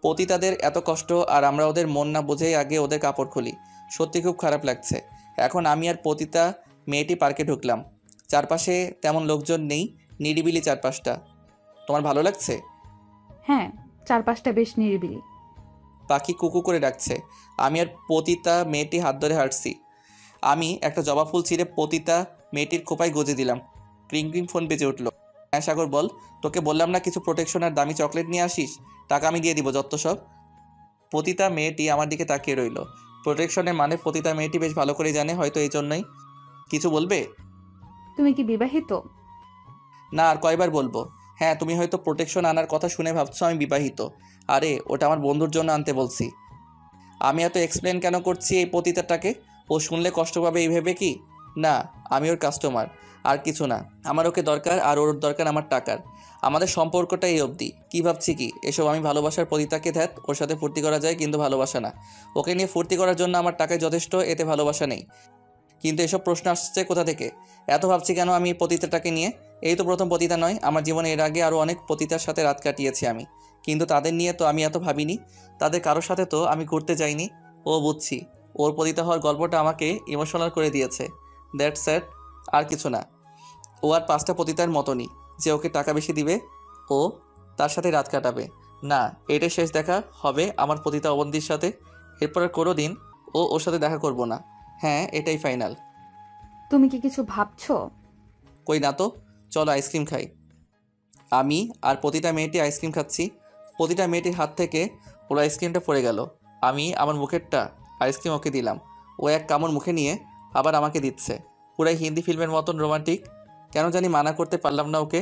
পতিতাদের এত কষ্ট আর আমরা ওদের মন না বুঝেই আগে ওদের কাপড় খুলি। সত্যি খুব খারাপ লাগছে। এখন আমি আর পতিতা মেয়েটি পার্কে ঢুকলাম। চারপাশে তেমন লোকজন নেই, নিরিবিলি চারপাশটা। তোমার ভালো লাগছে? হ্যাঁ, চারপাশটা বেশ নিরিবিলি। পাখি কুকু করে ডাকছে। আমি আর পতিতা মেয়েটি হাত ধরে হাঁটছি। আমি একটা জবা ফুল ছিঁড়ে পতিতা মেয়েটির খোপায় গজে দিলাম। ক্রিং ক্রিং ফোন বেজে উঠলো। হ্যাঁ সাগর বল, তোকে বললাম না কিছু প্রোটেকশন আর দামি চকলেট নিয়ে আসিস, টাকা আমি দিয়ে দিব যত সব। পতিতা মেয়েটি আমার দিকে তাকিয়ে রইল। প্রোটেকশনের মানে পতিতা মেয়েটি বেশ ভালো করে জানে, হয়তো এই জন্যই। কিছু বলবে? তুমি কি বিবাহিত? না, আর কয়বার বলবো? হ্যাঁ, তুমি হয়তো প্রোটেকশন আনার কথা শুনে ভাবছো আমি বিবাহিত। আরে ওটা আমার বন্ধুর জন্য আনতে বলছি। আমি এত এক্সপ্লেন কেন করছি এই পতিতাটাকে? ও শুনলে কষ্ট পাবে এই ভেবে কি? না, আমি ওর কাস্টমার, আর কিছু না। আমার ওকে দরকার আর ওর দরকার আমার টাকার। আমাদের সম্পর্কটা এই অবধি। কী ভাবছি কি এসব? আমি ভালোবাসার পতিতাকে ধ্যাত, ওর সাথে ফুর্তি করা যায় কিন্তু ভালোবাসা না। ওকে নিয়ে ফুর্তি করার জন্য আমার টাকায় যথেষ্ট, এতে ভালোবাসা নেই। কিন্তু এসব প্রশ্ন আসছে কোথা থেকে? এত ভাবছি কেন আমি এই পতিতাটাকে নিয়ে? এই তো প্রথম পতিতা নয়, আমার জীবনে এর আগে আরও অনেক পতিতার সাথে রাত কাটিয়েছি আমি, কিন্তু তাদের নিয়ে তো আমি এত ভাবিনি। তাদের কারোর সাথে তো আমি ঘুরতে যাইনি। ও বুঝছি, ওর পতিতা হওয়ার গল্পটা আমাকে ইমোশনাল করে দিয়েছে। দ্যাটস স্যাড, আর কিছু না। ও আর 5টা পতিতার মতনই, যে ওকে টাকা বেশি দিবে, ও তার সাথে রাত কাটাবে। না, এটাই শেষ দেখা হবে আমার পতিতা অবন্তীর সাথে। এরপর আর কোনো দিন ওর সাথে দেখা করব না। হ্যাঁ, এটাই ফাইনাল। তুমি কি কিছু ভাবছো? কই না তো, চলো আইসক্রিম খাই। আমি আর প্রতিটা মেয়েটি আইসক্রিম খাচ্ছি। প্রতিটা মেয়েটির হাত থেকে ওর আইসক্রিমটা পড়ে গেল। আমি আমার মুখেরটা আইসক্রিম ওকে দিলাম। ও এক কামড় মুখে নিয়ে আবার আমাকে দিচ্ছে। পুরাই হিন্দি ফিল্মের মতন রোমান্টিক। কেন জানি মানা করতে পারলাম না ওকে।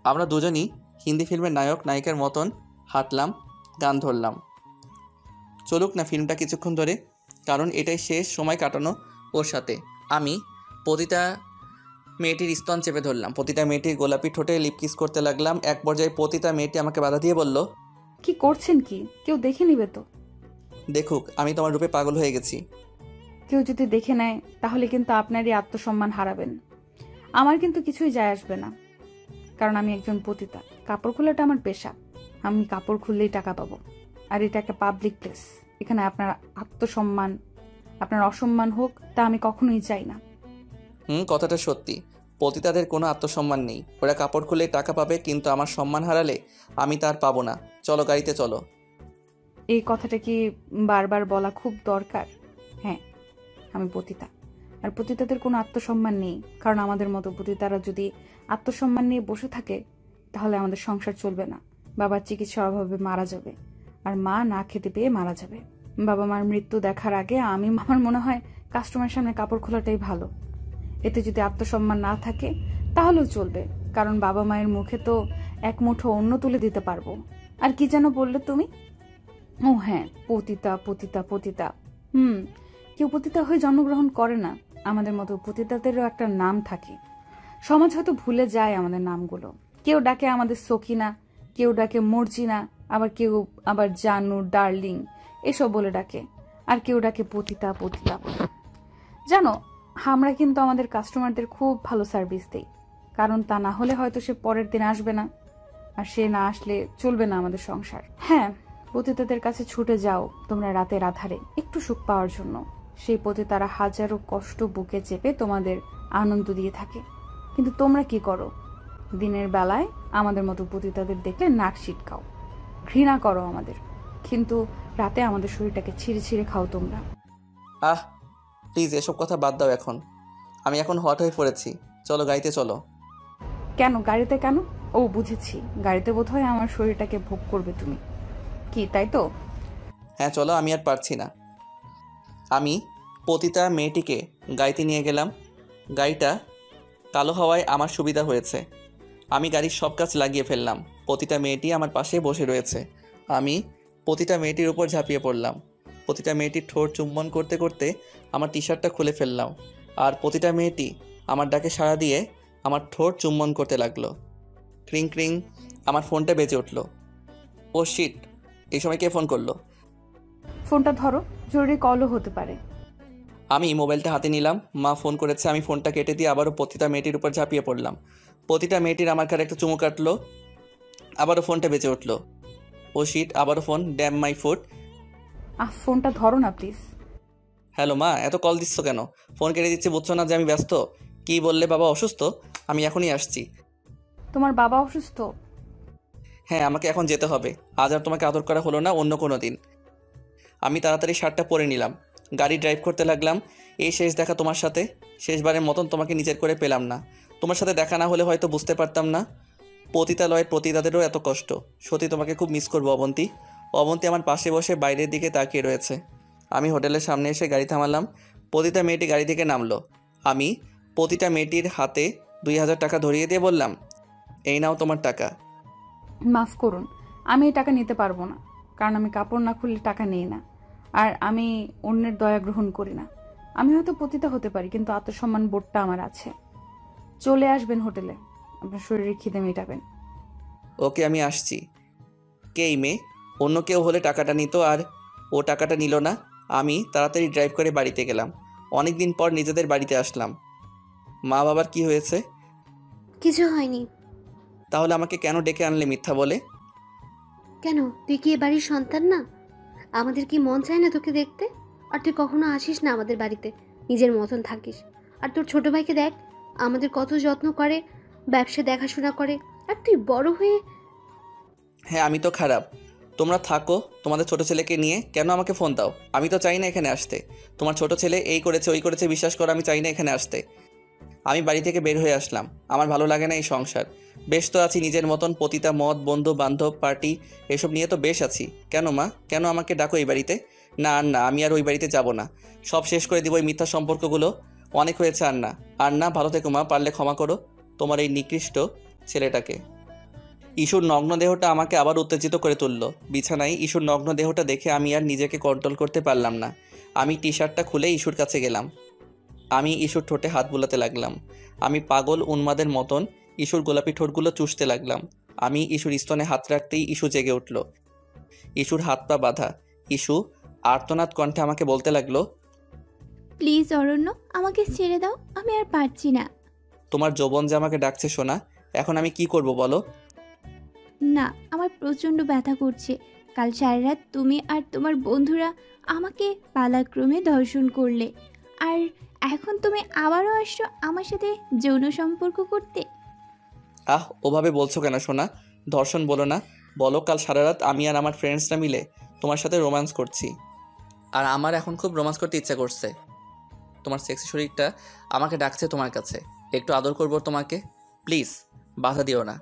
আমরা দুজনই হিন্দি ফিল্মের নায়ক নায়িকার মতন হাঁটলাম, গান ধরলাম। চলুক না ফিল্মটা কিছুক্ষণ ধরে, কারণ এটাই শেষ সময় কাটানো ওর সাথে। আমি প্রতিটা মেয়েটির স্তন চেপে ধরলাম, প্রতিটা মেয়েটির গোলাপি ঠোঁটে লিপকিস করতে লাগলাম। এক পর্যায়ে প্রতিটা মেয়েটি আমাকে বাধা দিয়ে বলল, কি করছেন কি? কেউ দেখে নিবে তো। দেখুক আমি তোমার রূপে পাগল হয়ে গেছি। কেউ যদি দেখে নেয় তাহলে কিন্তু আপনারই আত্মসম্মান হারাবেন। আমার কিন্তু কিছুই যায় আসবে না, কারণ আমি একজন পতিতা। কাপড় খোলাটা আমার পেশা। আমি কাপড় খুললেই টাকা পাবো। আর এটা একটা পাবলিক প্লেস। এখানে আপনার আত্মসম্মান, আপনার অসম্মান হোক, তা আমি কখনোই চাই না। কথাটা সত্যি। পতিতাদের কোনো আত্মসম্মান নেই। ওরা কাপড় খুলে টাকা পাবে, কিন্তু আমার সম্মান হারালে আমি তার পাবো না। চলো গাড়িতে চলো। এই কথাটা কি বারবার বলা খুব দরকার? হ্যাঁ, আমি পতিতা। আর পতিতাদের কোনো আত্মসম্মান নেই, কারণ আমাদের মতো পতিতারা যদি আত্মসম্মান নিয়ে বসে থাকে তাহলে আমাদের সংসার চলবে না। বাবার চিকিৎসার অভাবে মারা যাবে, আর মা না খেতে পেয়ে মারা যাবে। বাবা মার মৃত্যু দেখার আগে আমার মনে হয় কাস্টমারের সামনে কাপড় খোলাটাই ভালো। এতে যদি আত্মসম্মান না থাকে তাহলেও চলবে, কারণ বাবা মায়ের মুখে তো এক মুঠো অন্ন তুলে দিতে পারবো। আর কি যেন বললে তুমি? ও হ্যাঁ, পতিতা পতিতা পতিতা। কেউ পতিতা হয়ে জন্মগ্রহণ করে না। আমাদের মতো পতিতাদেরও একটা নাম থাকে। সমাজ হয়তো ভুলে যায় আমাদের নামগুলো। কেউ ডাকে আমাদের সকিনা, কেউ ডাকে মর্জিনা, আবার জানু, ডার্লিং এসব বলে ডাকে। আর কেউ ডাকে পতিতা পতিতা। জানো, আমরা কিন্তু আমাদের কাস্টমারদের খুব ভালো সার্ভিস দেই, কারণ তা না হলে হয়তো সে পরের দিন আসবে না, আর সে না আসলে চলবে না আমাদের সংসার। হ্যাঁ, পতিতাদের কাছে ছুটে যাও তোমরা রাতের আধারে একটু সুখ পাওয়ার জন্য। সেই পতিতারা হাজারো কষ্ট বুকে চেপে তোমাদের আনন্দ দিয়ে থাকে, কিন্তু তোমরা কি করো? দিনের বেলায় আমাদের মতো পতিতাদের দেখলে নাক ছিটকাও, ঘৃণা করো আমাদের, কিন্তু রাতে আমাদের শরীরটাকে ছিঁড়ে ছিঁড়ে খাও তোমরা। প্লিজ এসব কথা বাদ দাও এখন। আমি এখন হট হয়ে পড়েছি। চলো গাড়িতে চলো। কেন গাড়িতে কেন? ও বুঝেছি, গাড়িতে বোধহয় আমার শরীরটাকে ভোগ করবে তুমি, কি তাই তো? হ্যাঁ চলো, আমি আর পারছি না। আমি পতিতা মেয়েটিকে গাড়িতে নিয়ে গেলাম। গাড়িটা কালো হওয়ায় আমার সুবিধা হয়েছে। আমি গাড়ির সব কাজ লাগিয়ে ফেললাম। প্রতিটা মেয়েটি আমার পাশে বসে রয়েছে। আমি প্রতিটা মেয়েটির উপর ঝাঁপিয়ে পড়লাম। প্রতিটা মেয়েটির ঠোঁট চুম্বন করতে করতে আমার টি শার্টটা খুলে ফেললাম। আর প্রতিটা মেয়েটি আমার ডাকে সাড়া দিয়ে আমার ঠোঁট চুম্বন করতে লাগলো। ক্রিং ক্রিং আমার ফোনটা বেজে উঠল। ও শিট, এই সময় কে ফোন করলো? ফোনটা ধরো, জরুরি কলও হতে পারে। আমি মোবাইলটা হাতে নিলাম। মা ফোন করেছে। আমি ফোনটা কেটে দিয়ে আবারও প্রতিটা মেয়েটির উপর ঝাঁপিয়ে পড়লাম। প্রতিটা মেয়েটির আমার কাছে একটা চুমু কাটলো। আবারও ফোনটা বেজে উঠলো। ও শিট, আবারও ফোন। Damn my foot. ফোনটা ধরো না প্লিজ। হ্যালো মা, এত কল দিচ্ছ কেন? ফোন কেটে দিচ্ছে, বুঝছো না যে আমি ব্যস্ত? কি বললে? বাবা অসুস্থ? আমি এখনই আসছি। তোমার বাবা অসুস্থ? হ্যাঁ, আমাকে এখন যেতে হবে। আজ আর তোমাকে আদর করা হলো না, অন্য কোনো দিন। আমি তাড়াতাড়ি শার্টটা পরে নিলাম। গাড়ি ড্রাইভ করতে লাগলাম। এই শেষ দেখা তোমার সাথে। শেষবারের মতন তোমাকে নিজের করে পেলাম না। তোমার সাথে দেখা না হলে হয়তো বুঝতে পারতাম না পতিতালয়ের পতিতাদেরও এত কষ্ট। সত্যি তোমাকে খুব মিস করবো অবন্তী। অবন্তী আমার পাশে বসে বাইরের দিকে তাকিয়ে রয়েছে। আমি হোটেলের সামনে এসে গাড়ি থামালাম। প্রতিটা মেয়েটি গাড়ি থেকে নামলো। আমি প্রতিটা মেয়েটির হাতে 2000 টাকা ধরিয়ে দিয়ে বললাম, এই নাও তোমার টাকা। মাফ করুন, আমি এই টাকা নিতে পারবো না, কারণ আমি কাপড় না খুললে টাকা নেই না, আর আমি অন্যের দয়া গ্রহণ করি না। আমি হয়তো পতিতা হতে পারি, কিন্তু আত্মসম্মান বোধটা আমার আছে। চলে আসবেন হোটেলে, আপনার শরীরে খিদে মেটাবেন। ওকে, আমি আসছি। কে এই মেয়ে? অন্য কেউ হলে টাকাটা নিত, আর ও টাকাটা নিল না। আমি তাড়াতাড়ি ড্রাইভ করে বাড়িতে গেলাম। অনেক দিন পর নিজেদের বাড়িতে আসলাম। মা বাবার কি হয়েছে? কিছু হয়নি। তাহলে আমাকে কেন ডেকে আনলে মিথ্যা বলে? কেন, তুই কি এ বাড়ির সন্তান না? আমাদের কি মন চায় না তোকে দেখতে? আর তুই কখনো আসিস না আমাদের বাড়িতে, নিজের মতন থাকিস। আর তোর ছোট ভাইকে দেখ, আমাদের কত যত্ন করে, ব্যবসা দেখাশোনা করে। আর তুই বড় হয়ে... হ্যাঁ, আমি তো খারাপ। তোমরা থাকো তোমাদের ছোট ছেলেকে নিয়ে, কেন আমাকে ফোন দাও? আমি তো চাই না এখানে আসতে। তোমার ছোট ছেলে এই করেছে ওই করেছে, বিশ্বাস করো আমি চাই না এখানে আসতে। আমি বাড়ি থেকে বের হয়ে আসলাম। আমার ভালো লাগে না এই সংসার। বেশ তো আছি নিজের মতন। পতিতা, মদ, বন্ধু বান্ধব, পার্টি এসব নিয়ে তো বেশ আছি। কেন মা, কেন আমাকে ডাকো এই বাড়িতে? না আর না, আমি আর ওই বাড়িতে যাব না। সব শেষ করে দিব এই মিথ্যা সম্পর্কগুলো। অনেক হয়েছে। আর না, আর না। ভালো থেকো মা, পারলে ক্ষমা করো। তোমার এই নিকৃষ্ট ছেলেটাকে। ইস্যুর নগ্ন দেহটা আমাকে আবার উত্তেজিত করে তুলল। বিছানায় ইস্যুর নগ্ন দেহটা দেখে আমি আর নিজেকে কন্ট্রোল করতে পারলাম না। আমি টি শার্টটা খুলে ইস্যুর কাছে গেলাম। আমি ইস্যুর ঠোঁটে হাত বুলাতে লাগলাম। আমি পাগল উন্মাদের মতন ইস্যুর গোলাপি ঠোঁটগুলো চুষতে লাগলাম। আমি ইস্যুর স্তনে হাত রাখতেই ইস্যু জেগে উঠল। ইস্যুর হাত পা বাঁধা। ইস্যু আর্তনাদ কণ্ঠে আমাকে বলতে লাগলো, প্লিজ অরণ্য, আমাকে ছেড়ে দাও, আমি আর পারছি না। তোমার যৌবন যে আমাকে ডাকছে সোনা, এখন আমি কি করব বলো? না, আমার প্রচণ্ড ব্যথা করছে। কাল সারা রাত তুমি আর তোমার বন্ধুরা আমাকে পালাক্রমে ধর্ষণ করলে, আর এখন তুমি আবারও আসছো আমার সাথে যৌন সম্পর্ক করতে। ওভাবে বলছো কেন সোনা? ধর্ষণ বলো না, বলো কাল সারা রাত আমি আর আমার ফ্রেন্ডসরা মিলে তোমার সাথে রোম্যান্স করছি। আর আমার এখন খুব রোম্যান্স করতে ইচ্ছা করছে। তোমার সেক্সি শরীরটা আমাকে ডাকছে তোমার কাছে, একটু আদর করবো তোমাকে, প্লিজ বাধা দিও না।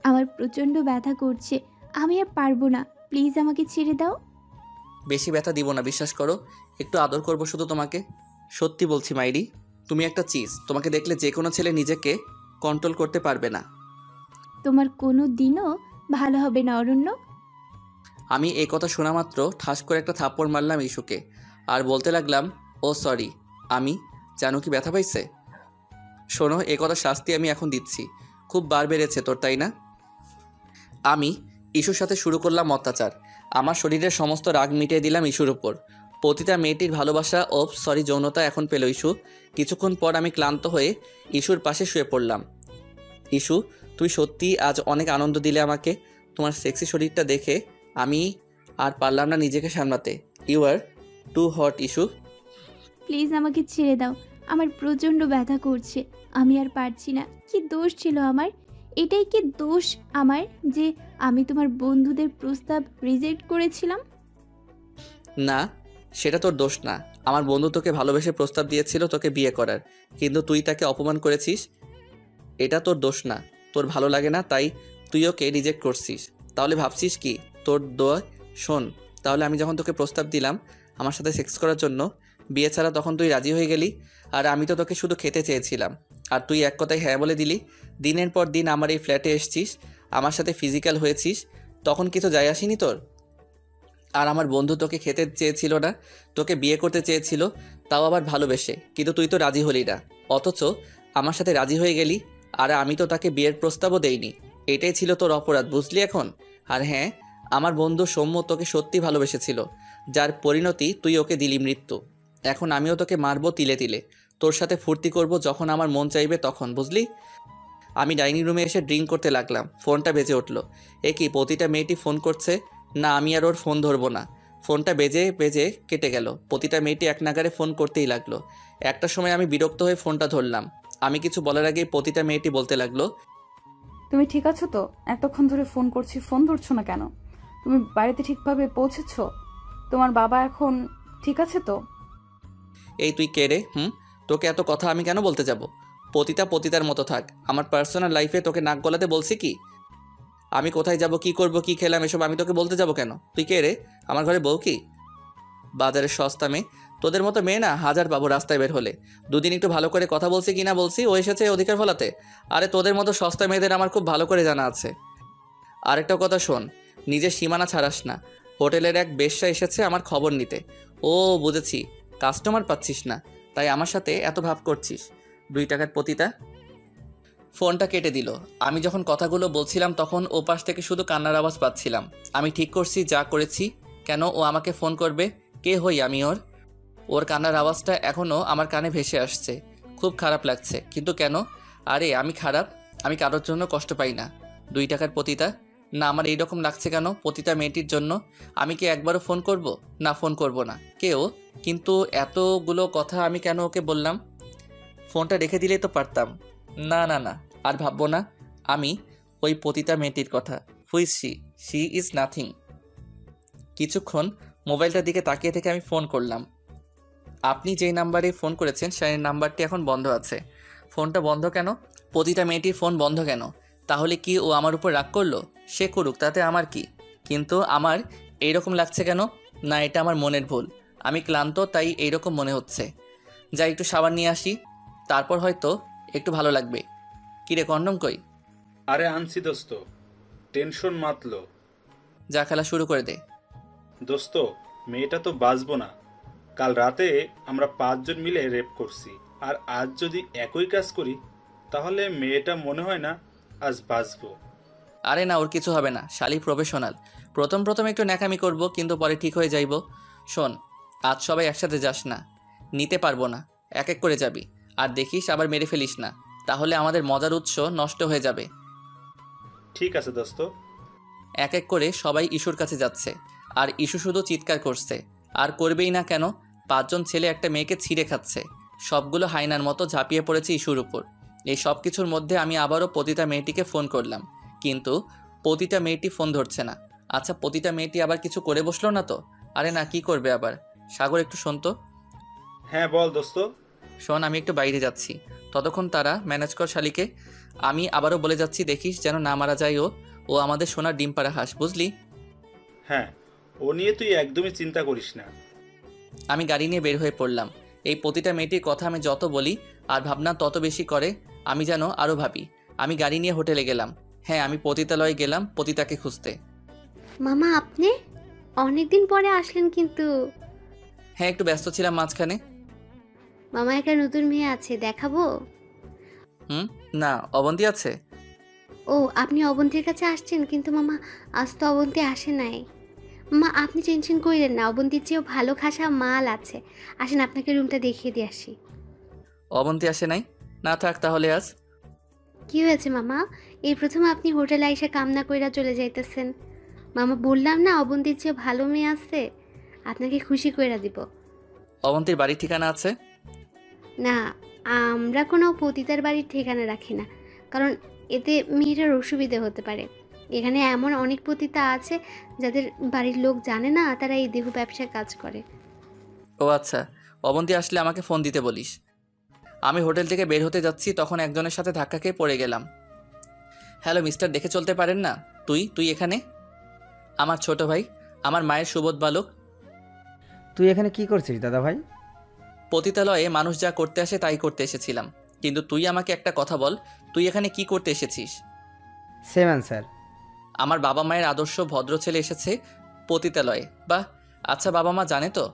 আমার প্রচণ্ড ব্যথা করছে, আমি আর পারবো না, প্লিজ আমাকে ছেড়ে দাও। বেশি ব্যথা দিব না, বিশ্বাস করো, একটু আদর করবো শুধু তোমাকে। সত্যি বলছি মাইরি, তুমি একটা চিজ, তোমাকে দেখলে যে কোনো ছেলে নিজেকে কন্ট্রোল করতে পারবে না। তোমার কোনো দিনও ভালো হবে না অরণ্য। আমি এই কথা শোনা মাত্র ঠাস করে একটা থাপ্পড় মারলাম ইস্যুকে, আর বলতে লাগলাম, ও সরি। আমি জানো কি ব্যথা পাইছে? শোনো, এ কথা শাস্তি আমি এখন দিচ্ছি। খুব বার বেড়েছে তোর, তাই না? আমি ইস্যুর সাথে শুরু করলাম অত্যাচার। আমার শরীরের সমস্ত রাগ মিটিয়ে দিলাম ইস্যুর উপর। প্রতিটা মেয়েটির ভালোবাসা ও যৌনতা এখন পেল ইস্যু। কিছুক্ষণ পর আমি ক্লান্ত হয়ে ইস্যুর পাশে শুয়ে পড়লাম। ইস্যু, তুই সত্যি আজ অনেক আনন্দ দিলে আমাকে। তোমার সেক্সি শরীরটা দেখে আমি আর পারলাম না নিজেকে সামলাতে। ইউ আর টু হট ইস্যু। প্লিজ আমাকে ছেড়ে দাও, আমার প্রচণ্ড ব্যথা করছে, আমি আর পারছি না। কি দোষ ছিল আমার? এটাই কি দোষ আমার যে আমি তোমার বন্ধুদের প্রস্তাব রিজেক্ট করেছিলাম? না, সেটা তোর দোষ না। আমার বন্ধু তোকে ভালোবেসে প্রস্তাব দিয়েছিল তোকে বিয়ে করার, কিন্তু তুই তাকে অপমান করেছিস। এটা তোর দোষ না। তোর ভালো লাগে না তাই তুই ওকে রিজেক্ট করছিস। তাহলে ভাবছিস কি তোর দোয়া? শোন, তাহলে আমি যখন তোকে প্রস্তাব দিলাম আমার সাথে সেক্স করার জন্য বিয়ে ছাড়া, তখন তুই রাজি হয়ে গেলি। আর আমি তো তোকে শুধু খেতে চেয়েছিলাম, আর তুই এক কথায় হ্যাঁ বলে দিলি। দিনের পর দিন আমার এই ফ্ল্যাটে এসছিস, আমার সাথে ফিজিক্যাল হয়েছিস, তখন কিছু যায় আসেনি তোর? আর আমার বন্ধু তোকে খেতে চেয়েছিল না, তোকে বিয়ে করতে চেয়েছিল, তাও আবার ভালোবেসে, কিন্তু তুই তো রাজি হলি না। অথচ আমার সাথে রাজি হয়ে গেলি, আর আমি তো তাকে বিয়ের প্রস্তাবও দেইনি। এটাই ছিল তোর অপরাধ, বুঝলি এখন? আর হ্যাঁ, আমার বন্ধু সৌম্য তোকে সত্যি ভালোবেসেছিল, যার পরিণতি তুই ওকে দিলি মৃত্যু। এখন আমিও তোকে মারবো তিলে তিলে, তোর সাথে ফুর্তি করব যখন আমার মন চাইবে তখন, বুঝলি? আমি ডাইনিং রুমে এসে ড্রিঙ্ক করতে লাগলাম। ফোনটা বেজে উঠলো। এ কি, প্রতিটা মেয়েটি ফোন করছে? না, আমি আর ওর ফোন ধরবো না। ফোনটা বেজে বেজে কেটে গেল। প্রতিটা মেয়েটি এক নাগারে ফোন করতেই লাগলো। একটা সময় আমি বিরক্ত হয়ে ফোনটা ধরলাম। আমি কিছু বলার আগেই প্রতিটা মেয়েটি বলতে লাগলো, তুমি ঠিক আছো তো? এতক্ষণ ধরে ফোন করছি, ফোন ধরছো না কেন? তুমি বাড়িতে ঠিকভাবে পৌঁছেছো? তোমার বাবা এখন ঠিক আছে তো? এই তুই কে রে? তোকে এত কথা আমি কেন বলতে যাব? পতিতার মতো থাক। আমার পার্সোনাল লাইফে তোকে নাক গলাতে বলছি কি? আমি কোথায় যাব, কি করব, কি খেলাম, এসব আমি তোকে বলতে যাব কেন? তুই কে রে? আমার ঘরে বউ কি? বাজারের সস্তা মেয়ে। তোদের মতো মেয়ে না হাজার পাবো রাস্তায় বের হলে। দুদিন একটু ভালো করে কথা বলছি কি না বলছি, ও এসেছে অধিকার ফলাতে। আরে তোদের মতো সস্তা মেয়েদের আমার খুব ভালো করে জানা আছে। আরেকটা কথা শোন, নিজের সীমানা ছাড়াস না। হোটেলের এক বেশ্যা এসেছে আমার খবর নিতে। ও বুঝেছি, কাস্টমার পাচ্ছিস না, তাই আমার সাথে এত ভাব করছিস। 2 টাকার পতিতা। ফোনটা কেটে দিল। আমি যখন কথাগুলো বলছিলাম তখন ও পাশ থেকে শুধু কান্নার আওয়াজ পাচ্ছিলাম। আমি ঠিক করছি যা করেছি। কেন ও আমাকে ফোন করবে? কে হই আমি ওর? ওর কান্নার আওয়াজটা এখনও আমার কানে ভেসে আসছে। খুব খারাপ লাগছে। কিন্তু কেন? আরে আমি খারাপ? আমি কারোর জন্য কষ্ট পাই না। 2 টাকার পতিতা। না, আমার এইরকম লাগছে কেন পতিতা মেয়েটির জন্য? আমি কি একবারও ফোন করব? না, ফোন করব না। কে ও? কিন্তু এতগুলো কথা আমি কেন ওকে বললাম? ফোনটা রেখে দিলেই তো পারতাম। না না না, আর ভাববো না আমি ওই পতিতা মেয়েটির কথা। Who's she is nothing. কিছুক্ষণ মোবাইলটার দিকে তাকিয়ে থেকে আমি ফোন করলাম। আপনি যেই নাম্বারে ফোন করেছেন সেই নাম্বারটি এখন বন্ধ আছে। ফোনটা বন্ধ কেন? পতিতা মেয়েটির ফোন বন্ধ কেন? তাহলে কি ও আমার উপর রাগ করলো? সে করুক, তাতে আমার কি? কিন্তু আমার এইরকম লাগছে কেন? না, এটা আমার মনের ভুল। আমি ক্লান্ত তাই এইরকম মনে হচ্ছে। যাই একটু সাবান নিয়ে আসি, তারপর হয়তো একটু ভালো লাগবে। কিরে কন্ডম কই? আরে আনছি দোস্ত, টেনশন মাতলো। যা খেলা শুরু করে দে। দোস্ত, মেয়েটা তো বাঁচবো না। কাল রাতে আমরা 5 জন মিলে রেপ করছি, আর আজ যদি একই কাজ করি তাহলে মেয়েটা মনে হয় না আজ বাঁচবো। আরে না, ওর কিছু হবে না, শালি প্রফেশনাল। প্রথম প্রথম একটু ন্যাকামি করব, কিন্তু পরে ঠিক হয়ে যাইব। শোন, আজ সবাই একসাথে যাস না, নিতে পারবো না, এক এক করে যাবি। আর দেখিস আবার মেরে ফেলিস না, তাহলে আমাদের মজার উৎস নষ্ট হয়ে যাবে। ঠিক আছে দোস্ত। এক এক করে সবাই ইস্যুর কাছে যাচ্ছে, আর ইস্যু শুধু চিৎকার করছে। আর করবেই না কেন, 5 জন ছেলে একটা মেয়েকে ছিঁড়ে খাচ্ছে। সবগুলো হাইনার মতো ঝাঁপিয়ে পড়েছে ইস্যুর উপর। এই সব কিছুর মধ্যে আমি আবারও পতিতা মেয়েটিকে ফোন করলাম, কিন্তু পতিতা মেয়েটি ফোন ধরছে না। আচ্ছা, পতিতা মেয়েটি আবার কিছু করে বসলো না তো? আরে না, কি করবে আবার? সাগর, একটু শোন তো। হ্যাঁ বল দোস্ত। শোন, আমি একটু বাইরে যাচ্ছি, ততক্ষণ তারা ম্যানেজ কর শালিকে। আমি আবারও বলে যাচ্ছি, দেখিস যেন না মারা যায় ও। ও আমাদের সোনার ডিম পাড়া হাঁস, বুঝলি? হ্যাঁ, ও নিয়ে তুই একদমই চিন্তা করিস না। আমি গাড়ি নিয়ে বের হয়ে পড়লাম। এই প্রতিটা মেয়েটির কথা আমি যত বলি আর ভাবনা তত বেশি করে, আমি যেন আরও ভাবি। আমি গাড়ি নিয়ে হোটেলে গেলাম। হ্যাঁ, আমি পতিতালয়ে গেলাম পতিতাকে খুঁজতে। মামা আপনি অনেকদিন পরে আসলেন কিন্তু। হ্যাঁ, একটু ব্যস্ত ছিলাম মাঝখানে। মামা একটা নতুন মেয়ে আছে, দেখাবো? না, অবন্তি আছে। ও, আপনি অবন্তীর কাছে আসছেন, কিন্তু মামা আজ তো অবন্তী আসে নাই। মা আপনি টেনশন করিলেন না, অবন্তীর চেয়েও ভালো খাসা মাল আছে। আসেন আপনাকে রুমটা দেখিয়ে দিয়ে আসি। অবন্তি আসে নাই? না থাক তাহলে আজ। কি হয়েছে মামা? এই প্রথম আপনি হোটেলে আইসা কামনা কইরা চলে যাইতেছেন। মামা বললাম না অবন্তীর চেয়ে ভালো মেয়ে আছে, আপনাকে খুশি কইরা দিব। অবন্তির বাড়ির ঠিকানা আছে? না, আমরা কোনো পতিতার বাড়ির ঠিকানা রাখি না, কারণ এতে মেয়েটার অসুবিধে হতে পারে। এখানে এমন অনেক পতিতা আছে যাদের বাড়ির লোক জানে না তারা এই দেহ ব্যবসায় কাজ করে। ও আচ্ছা, অবন্তি আসলে আমাকে ফোন দিতে বলিস। আমি হোটেল থেকে বের হতে যাচ্ছি, তখন একজনের সাথে ধাক্কা খেয়ে পড়ে গেলাম। হ্যালো মিস্টার, দেখে চলতে পারেন না? তুই এখানে? আমার ছোট ভাই, আমার মায়ের সুবোধ বালক। তুই এখানে কি করছিস দাদা ভাই? পতিতালয়ে মানুষ যা করতে আসে তাই করতে এসেছিলাম, কিন্তু তুই আমাকে একটা কথা বল, তুই এখানে কি করতে এসেছিস? Same answer. আমার বাবা মায়ের আদর্শ ভদ্র ছেলে এসেছে পতিতালয়ে। বাহ, আচ্ছা, বাবা মা জানে তো?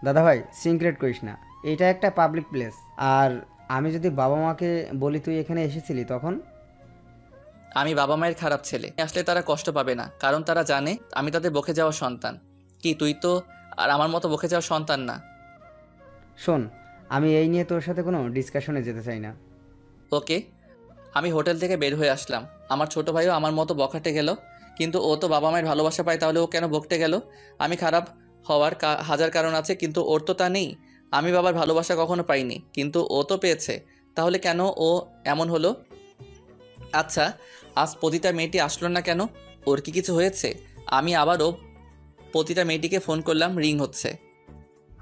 দাদা ভাই সিক্রেট করিস না, এটা একটা পাবলিক প্লেস। আর আমি যদি বাবা মাকে বলি তুই এখানে এসেছিলি তখন? আমি বাবা মায়ের খারাপ ছেলে, আসলে তারা কষ্ট পাবে না, কারণ তারা জানে আমি তাদের বকে যাওয়া সন্তান। কি তুই তো আর আমার মতো বকে যাওয়া সন্তান না? শোন, আমি এই নিয়ে তোর সাথে কোনো ডিসকাশনে যেতে চাই না। ওকে। আমি হোটেল থেকে বের হয়ে আসলাম। আমার ছোট ভাইও আমার মতো বকাটে গেল, কিন্তু ও তো বাবা মায়ের ভালোবাসা পায়, তাহলে ও কেন বকতে গেল? আমি খারাপ হওয়ার হাজার কারণ আছে, কিন্তু ওর তো তা নেই। আমি বাবার ভালোবাসা কখনো পাইনি, কিন্তু ও তো পেয়েছে, তাহলে কেন ও এমন হলো? আচ্ছা, আজ পতিতা মেয়েটি আসলো না কেন? ওর কি কিছু হয়েছে? আমি আবারও পতিতা মেয়েটিকে ফোন করলাম, রিং হচ্ছে।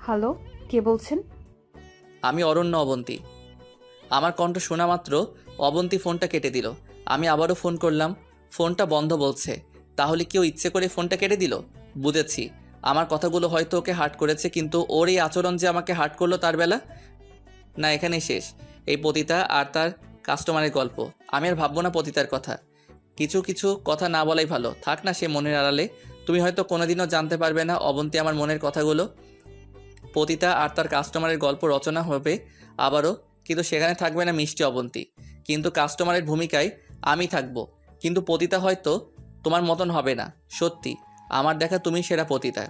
হ্যালো, কে বলছেন? আমি অরণ্য, অবন্তী। আমার কণ্ঠ শোনা মাত্র অবন্তী ফোনটা কেটে দিল। আমি আবারও ফোন করলাম, ফোনটা বন্ধ বলছে। তাহলে কেউ ইচ্ছে করে ফোনটা কেটে দিল? বুঝেছি, আমার কথাগুলো হয়তো ওকে হার্ট করেছে, কিন্তু ওর এই আচরণ যে আমাকে হার্ট করলো তার বেলা না। এখানেই শেষ এই পতিতা আর তার কাস্টমারের গল্প। আমি আর ভাববো না পতিতার কথা। কিছু কিছু কথা না বলাই ভালো, থাক না সে মনের আড়ালে। তুমি হয়তো কোনোদিনও জানতে পারবে না অবন্তী আমার মনের কথাগুলো। পতিতা আর তার কাস্টমারের গল্প রচনা হবে আবারও, কিন্তু সেখানে থাকবে না মিষ্টি অবন্তী, কিন্তু কাস্টমারের ভূমিকায় আমি থাকবো। কিন্তু পতিতা হয়তো তোমার মতন হবে না। সত্যি, আমার দেখা তুমি সেরা পতিতা।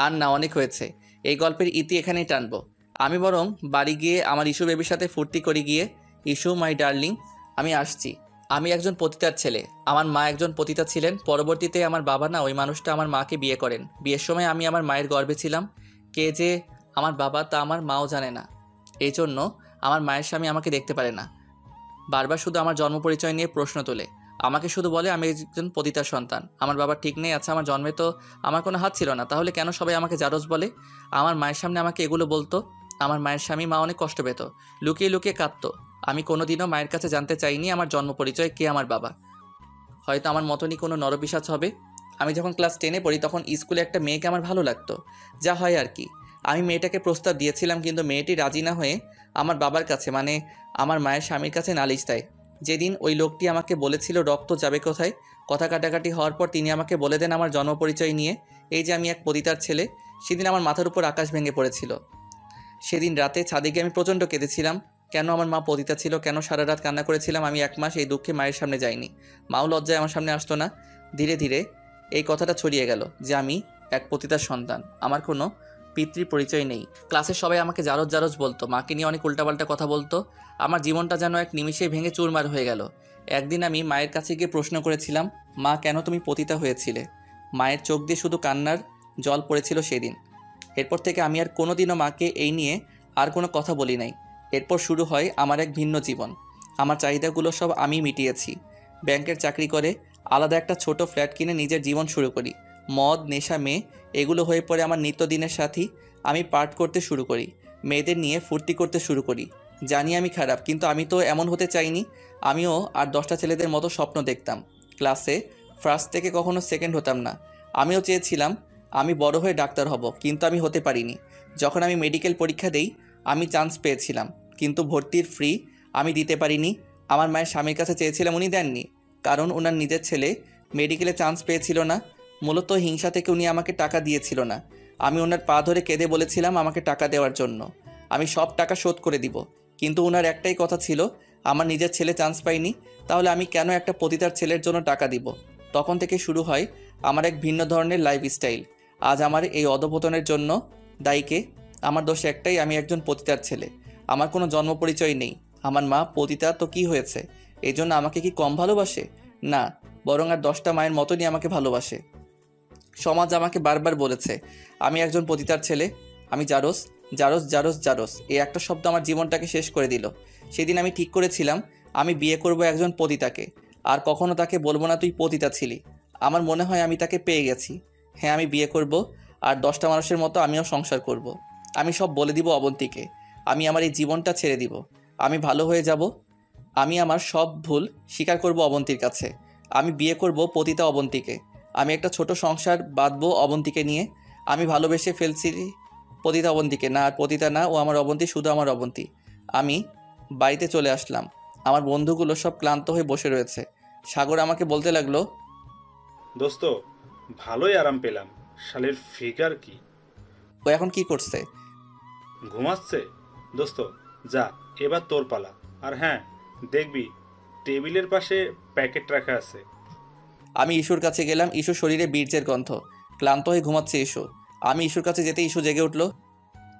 আর না, অনেক হয়েছে, এই গল্পের ইতি এখানেই টানবো। আমি বরং বাড়ি গিয়ে আমার ইস্যু বেবির সাথে ফুর্তি করি গিয়ে। ইস্যু মাই ডার্লিং, আমি আসছি। আমি একজন পতিতার ছেলে, আমার মা একজন পতিতা ছিলেন। পরবর্তীতে আমার বাবা না ওই মানুষটা আমার মাকে বিয়ে করেন। বিয়ের সময় আমি আমার মায়ের গর্ভে ছিলাম। কে যে আমার বাবা তা আমার মাও জানে না। এই জন্য আমার মায়ের স্বামী আমাকে দেখতে পারে না, বারবার শুধু আমার জন্ম পরিচয় নিয়ে প্রশ্ন তোলে। আমাকে শুধু বলে আমি একজন পতিতার সন্তান। আমার বাবা ঠিক নেই। আচ্ছা, আমার জন্মে তো আমার কোনো হাত ছিল না, তাহলে কেন সবাই আমাকে জারজ বলে? আমার মায়ের সামনে আমাকে এগুলো বলতো। আমার মায়ের স্বামী মা অনেক কষ্ট পেত, লুকিয়ে লুকিয়ে কাঁদতো। আমি কোনোদিনও মায়ের কাছে জানতে চাইনি আমার জন্ম পরিচয়, কে আমার বাবা। হয়তো আমার মতনই কোনো নরপিশাচ হবে। আমি যখন ক্লাস 10-এ পড়ি তখন স্কুলে একটা মেয়েকে আমার ভালো লাগতো, যা হয় আর কি। আমি মেয়েটাকে প্রস্তাব দিয়েছিলাম, কিন্তু মেয়েটি রাজি না হয়ে আমার বাবার কাছে, মানে আমার মায়ের স্বামীর কাছে নালিশ দেয়। যেদিন ওই লোকটি আমাকে বলেছিল রক্ত যাবে কোথায়, কথা কাটাকাটি হওয়ার পর তিনি আমাকে বলে দেন আমার জন্ম পরিচয় নিয়ে, এই যে আমি এক পতিতার ছেলে। সেদিন আমার মাথার উপর আকাশ ভেঙে পড়েছিল। সেদিন রাতে ছাদে গিয়ে আমি প্রচণ্ড কেঁদেছিলাম। কেন আমার মা পতিতা ছিল, কেন সারা রাত কান্না করেছিলাম। আমি 1 মাস এই দুঃখে মায়ের সামনে যাইনি। মাও লজ্জায় আমার সামনে আসতো না। ধীরে ধীরে এই কথাটা ছড়িয়ে গেল যে আমি এক পতিতার সন্তান, আমার কোনো পিতৃ পরিচয় নেই। ক্লাসের সবাই আমাকে জারজ জারজ বলতো, মাকে নিয়ে অনেক উল্টাপাল্টা কথা বলতো। আমার জীবনটা যেন এক নিমিষে ভেঙে চুরমার হয়ে গেল। একদিন আমি মায়ের কাছে গিয়ে প্রশ্ন করেছিলাম, মা কেন তুমি পতিতা হয়েছিলে? মায়ের চোখ দিয়ে শুধু কান্নার জল পড়েছিল সেদিন। এরপর থেকে আমি আর কোনোদিনও মাকে এই নিয়ে আর কোনো কথা বলি নাই। এরপর শুরু হয় আমার এক ভিন্ন জীবন। আমার চাহিদাগুলো সব আমি মিটিয়েছি। ব্যাংকের চাকরি করে আলাদা একটা ছোট ফ্ল্যাট কিনে নিজের জীবন শুরু করি। মদ, নেশা, মেয়ে এগুলো হয়ে পড়ে আমার নিত্যদিনের সাথী। আমি পার্ট করতে শুরু করি, মেয়েদের নিয়ে ফুর্তি করতে শুরু করি। জানি আমি খারাপ, কিন্তু আমি তো এমন হতে চাইনি। আমিও আর 10টা ছেলেদের মতো স্বপ্ন দেখতাম। ক্লাসে ফার্স্ট থেকে কখনো সেকেন্ড হতাম না। আমিও চেয়েছিলাম আমি বড় হয়ে ডাক্তার হব, কিন্তু আমি হতে পারিনি। যখন আমি মেডিকেল পরীক্ষা দেই আমি চান্স পেয়েছিলাম, কিন্তু ভর্তির ফ্রি আমি দিতে পারিনি। আমার মায়ের স্বামীর কাছে চেয়েছিলাম, উনি দেননি, কারণ ওনার নিজের ছেলে মেডিকেলে চান্স পেয়েছিল না। মূলত হিংসা থেকে উনি আমাকে টাকা দিয়েছিল না। আমি ওনার পা ধরে কেঁদে বলেছিলাম আমাকে টাকা দেওয়ার জন্য, আমি সব টাকা শোধ করে দিব। কিন্তু ওনার একটাই কথা ছিল, আমার নিজের ছেলে চান্স পাইনি, তাহলে আমি কেন একটা পতিতার ছেলের জন্য টাকা দিব। তখন থেকে শুরু হয় আমার এক ভিন্ন ধরনের লাইফস্টাইল। আজ আমার এই অধপতনের জন্য দায়ীকে? আমার দোষ একটাই, আমি একজন পতিতার ছেলে। আমার কোনো জন্ম পরিচয় নেই। আমার মা পতিতা তো কি হয়েছে, এই জন্য আমাকে কি কম ভালোবাসে? না, বরং আর 10টা মায়ের মতনই আমাকে ভালোবাসে। সমাজ আমাকে বারবার বলেছে আমি একজন পতিতার ছেলে। আমি জারজ জারজ জারজ জারজ, এই একটা শব্দ আমার জীবনটাকে শেষ করে দিল। সেদিন আমি ঠিক করেছিলাম আমি বিয়ে করব একজন পতিতাকে, আর কখনো তাকে বলবো না তুই পতিতা ছিলি। আমার মনে হয় আমি তাকে পেয়ে গেছি। হ্যাঁ, আমি বিয়ে করব, আর 10টা মানুষের মতো আমিও সংসার করব। আমি সব বলে দিব অবন্তীকে। আমি আমার এই জীবনটা ছেড়ে দিব। আমি ভালো হয়ে যাব। আমি আমার সব ভুল স্বীকার করব অবন্তীর কাছে। আমি বিয়ে করব পতিতা অবন্তীকে। আমি একটা ছোট সংসার বাঁধবো অবন্তীকে নিয়ে। আমি ভালোবেসে ফেলছি পতিতা অবন্তীকে। না, আর পতিতা না, ও আমার অবন্তী, শুধু আমার অবন্তী। আমি বাড়িতে চলে আসলাম। আমার বন্ধুগুলো সব ক্লান্ত হয়ে বসে রয়েছে। সাগর আমাকে বলতে লাগলো, দোস্ত, ভালোই আরাম পেলাম। শালের ফিগার কি! ও এখন কি করছে? ঘুমাচ্ছে। দোস্ত যা, এবার তোর পালা। আর হ্যাঁ, দেখবি টেবিলের পাশে প্যাকেট রাখা আছে। আমি ইস্যুর কাছে গেলাম। ইস্যুর শরীরে বীর্যের গন্ধ। ক্লান্ত হয়ে ঘুমাচ্ছে ইস্যু। আমি ইস্যুর কাছে যেতে ইস্যু জেগে উঠল।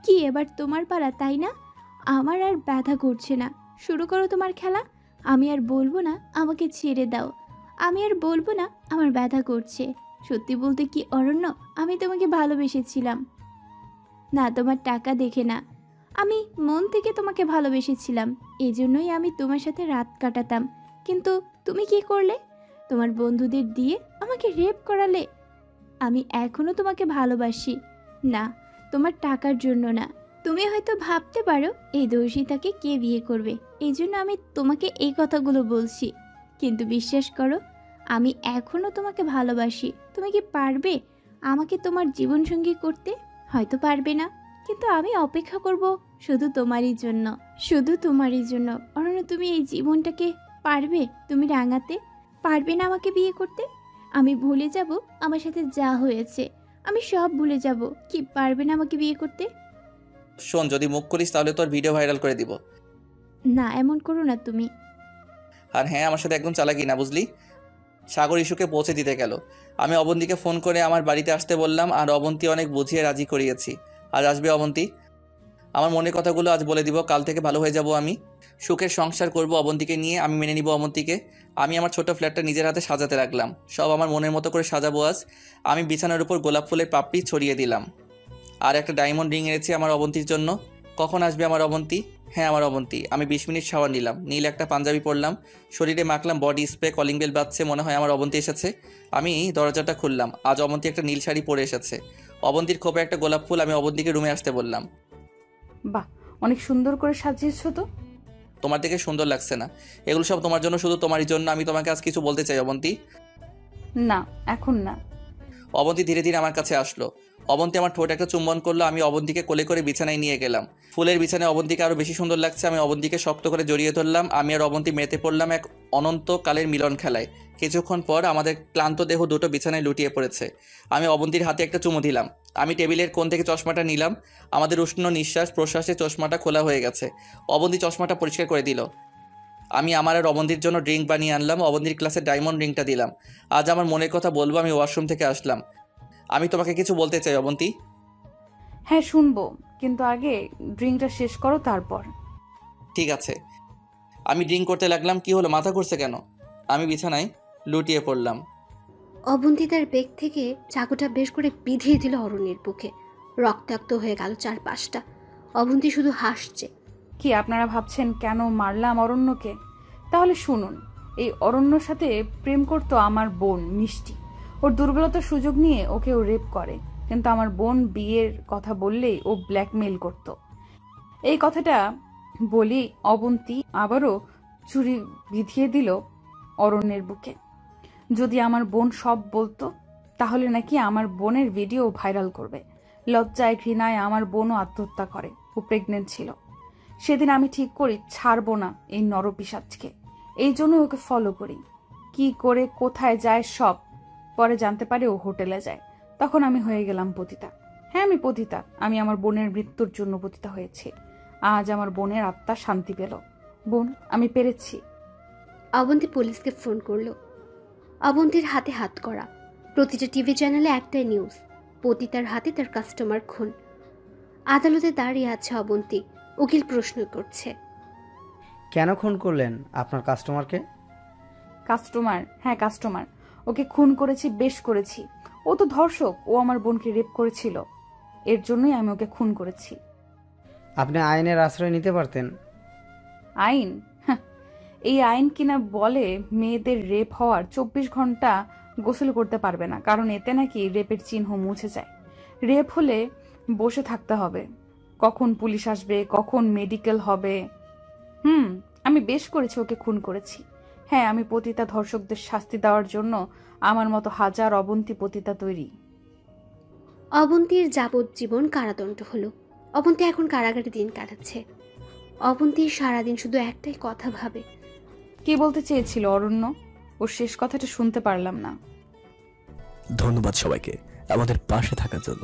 কি এবার তোমার পালা, তাই না? আমার আর ব্যথা করছে না, শুরু করো তোমার খেলা। আমি আর বলবো না আমাকে ছেড়ে দাও, আমি আর বলবো না আমার ব্যথা করছে। সত্যি বলতে কি অরণ্য, আমি তোমাকে ভালোবেসেছিলাম। না, তোমার টাকা দেখে না, আমি মন থেকে তোমাকে ভালোবেসেছিলাম। এই জন্যই আমি তোমার সাথে রাত কাটাতাম। কিন্তু তুমি কি করলে? তোমার বন্ধুদের দিয়ে আমাকে রেপ করালে। আমি এখনো তোমাকে ভালোবাসি না, তোমার টাকার জন্য না। তুমি হয়তো ভাবতে পারো এই দর্শিতাকে কে বিয়ে করবে, এই জন্য আমি তোমাকে এই কথাগুলো বলছি। কিন্তু বিশ্বাস করো, আমি এখনো তোমাকে ভালোবাসি। তুমি কি পারবে আমাকে তোমার জীবনসঙ্গী করতে? হয়তো পারবে না, কিন্তু আমি অপেক্ষা করব শুধু তোমারই জন্য, শুধু তোমারই জন্য। অরণ্য, তুমি এই জীবনটাকে পারবে তুমি রাঙাতে? পারবে না আমাকে বিয়ে করতে? আমি ভুলে যাব আমার সাথে যা হয়েছে, আমি সব ভুলে যাব। কি পারবে না আমাকে বিয়ে করতে? শোন, যদি মুখ করিস তাহলে তোর ভিডিও ভাইরাল করে দিব। না, এমন করো না তুমি। আর হ্যাঁ, আমার সাথে একদম চালাকি না, বুঝলি? সাগর ইস্যুকে পৌঁছে দিতে গেল। আমি অবন্তীকে ফোন করে আমার বাড়িতে আসতে বললাম, আর অবন্তী অনেক বুঝিয়ে রাজি করিয়েছি। আজ আসবে অবন্তী। আমার মনের কথাগুলো আজ বলে দিব, কাল থেকে ভালো হয়ে যাব। আমি সুখের সংসার করব অবন্তীকে নিয়ে। আমি মেনে নিব অবন্তীকে। আমি আমার ছোট ফ্ল্যাটটা নিজের হাতে সাজাতে লাগলাম। সব আমার মনের মতো করে সাজাবো আজ। আমি বিছানার উপর গোলাপ ফুলের পাপড়ি ছড়িয়ে দিলাম, আর একটা ডায়মন্ড রিং এনেছি আমার অবন্তীর জন্য। কখন আসবে আমার অবন্তী? হ্যাঁ, আমার অবন্তী। আমি 20 মিনিট শাওয়ার নিলাম, নীল একটা পাঞ্জাবি পরলাম, শরীরে মাখলাম বডি স্প্রে। কলিং বেল বাজছে, মনে হয় আমার অবন্তী এসেছে। আমি দরজাটা খুললাম। আজ অবন্তী একটা নীল শাড়ি পরে এসেছে। অবন্তীর খোপে একটা গোলাপ ফুল। আমি অবন্তীকে রুমে আসতে বললাম। বাহ, অনেক সুন্দর করে সাজিয়েছো তো। তোমার দেখে সুন্দর লাগছে না? এগুলো সব তোমার জন্য, শুধু তোমারই জন্য। আমি তোমাকে আজ কিছু বলতে চাই অবন্তী। না, এখন না। অবন্তী ধীরে ধীরে আমার কাছে আসলো। অবন্তী আমার ঠোঁট একটা চুম্বন করলো। আমি অবন্তীকে কোলে করে বিছানায় নিয়ে গেলাম। ফুলের বিছানায় অবন্তীকে আরও বেশি সুন্দর লাগছে। আমি অবন্তীকে শক্ত করে জড়িয়ে ধরলাম। আমি আর অবন্তী মেতে পড়লাম এক অনন্তকালের মিলন খেলায়। কিছুক্ষণ পর আমাদের ক্লান্ত দেহ দুটো বিছানায় লুটিয়ে পড়েছে। আমি অবন্তীর হাতে একটা চুমু দিলাম। আমি টেবিলের কোণ থেকে চশমাটা নিলাম। আমাদের উষ্ণ নিঃশ্বাস প্রশ্বাসে চশমাটা খোলা হয়ে গেছে। অবন্তী চশমাটা পরিষ্কার করে দিল। আমি আমার আর অবন্তীর জন্য ড্রিঙ্ক বানিয়ে আনলাম। অবন্তীর ক্লাসে ডায়মন্ড রিংটা দিলাম। আজ আমার মনের কথা বলবো। আমি ওয়াশরুম থেকে আসলাম। আমি তোমাকে কিছু বলতে চাই অবন্তী। হ্যাঁ শুনবো, কিন্তু আগে ড্রিঙ্কটা শেষ করো তারপর। ঠিক আছে। আমি ড্রিঙ্ক করতে লাগলাম। কি হলো, মাথা ঘুরছে কেন? আমি বিছানায় লুটিয়ে পড়লাম। অবন্তী তার বেগ থেকে চাকুটা বের করে বিধিয়ে দিল অরণ্যের বুকে। রক্তাক্ত হয়ে গেল চারপাশটা। অবন্তী শুধু হাসছে। কি আপনারা ভাবছেন কেন মারলাম অরণ্যকে? তাহলে শুনুন, এই অরণ্যর সাথে প্রেম করতো আমার বোন মিষ্টি। ওর দুর্বলতার সুযোগ নিয়ে ওকেও রেপ করে, কিন্তু আমার বোন বিয়ের কথা বললেই ও ব্ল্যাকমেইল করত। এই কথাটা বলি অবন্তী আবারও চুরি বিধিয়ে দিল অরণ্যের বুকে। যদি আমার বোন সব বলতো তাহলে নাকি আমার বোনের ভিডিও ভাইরাল করবে। লজ্জায় ঘৃণায় আমার বোনও আত্মহত্যা করে। ও প্রেগনেন্ট ছিল। সেদিন আমি ঠিক করি ছাড়বো না এই নরপিশাচকে। এই জন্য ওকে ফলো করি। কি করে কোথায় যায় সব পরে জানতে পারে ও হোটেলে যায়। তখন আমি হয়ে গেলাম পতিতা। হ্যাঁ আমি পতিতা। আমি আমার বোনের মৃত্যুর জন্য পতিতা হয়েছি। আজ আমার বোনের আত্মা শান্তি পেল। বোন, আমি পেরেছি। অবন্তী পুলিশকে ফোন করলো। অবন্তীর হাতে হাত করা। প্রতিটা টিভি চ্যানেলে একটাই নিউজ, পতিতার হাতে তার কাস্টমার খুন। আদালতে দাঁড়িয়ে আছে অবন্তী। উকিল প্রশ্ন করছে, কেন খুন করলেন আপনার কাস্টমারকে? কাস্টমার? হ্যাঁ কাস্টমার। ওকে খুন করেছি, বেশ করেছি। ও তো ধর্ষক। ও আমার বোনকে রেপ করেছিল। এর জন্যই আমি ওকে খুন করেছি। আপনি আইনের আশ্রয় নিতে পারতেন। আইন? হ্যাঁ, এই আইন কিনা বলে মেয়েদের রেপ হওয়ার 24 ঘন্টা গোসল করতে পারবে না, কারণ এতে নাকি রেপের চিহ্ন মুছে যায়। রেপ হলে বসে থাকতে হবে, কখন পুলিশ আসবে, কখন মেডিকেল হবে। আমি বেশ করেছি, ওকে খুন করেছি। হ্যাঁ, আমি পতিতা ধর্ষকদের শাস্তি দেওয়ার জন্য আমার মতো হাজার অবন্তী পতিতা তৈরি। অবন্তীর যাবজ্জীবন কারাদণ্ড হলো। অবন্তী এখন কারাগারে দিন কাটাচ্ছে। অবন্তীর সারাদিন শুধু একটাই কথা ভাবে। কি বলতে চেয়েছিল অরণ্য? ওর শেষ কথাটা শুনতে পারলাম না। ধন্যবাদ সবাইকে আমাদের পাশে থাকার জন্য।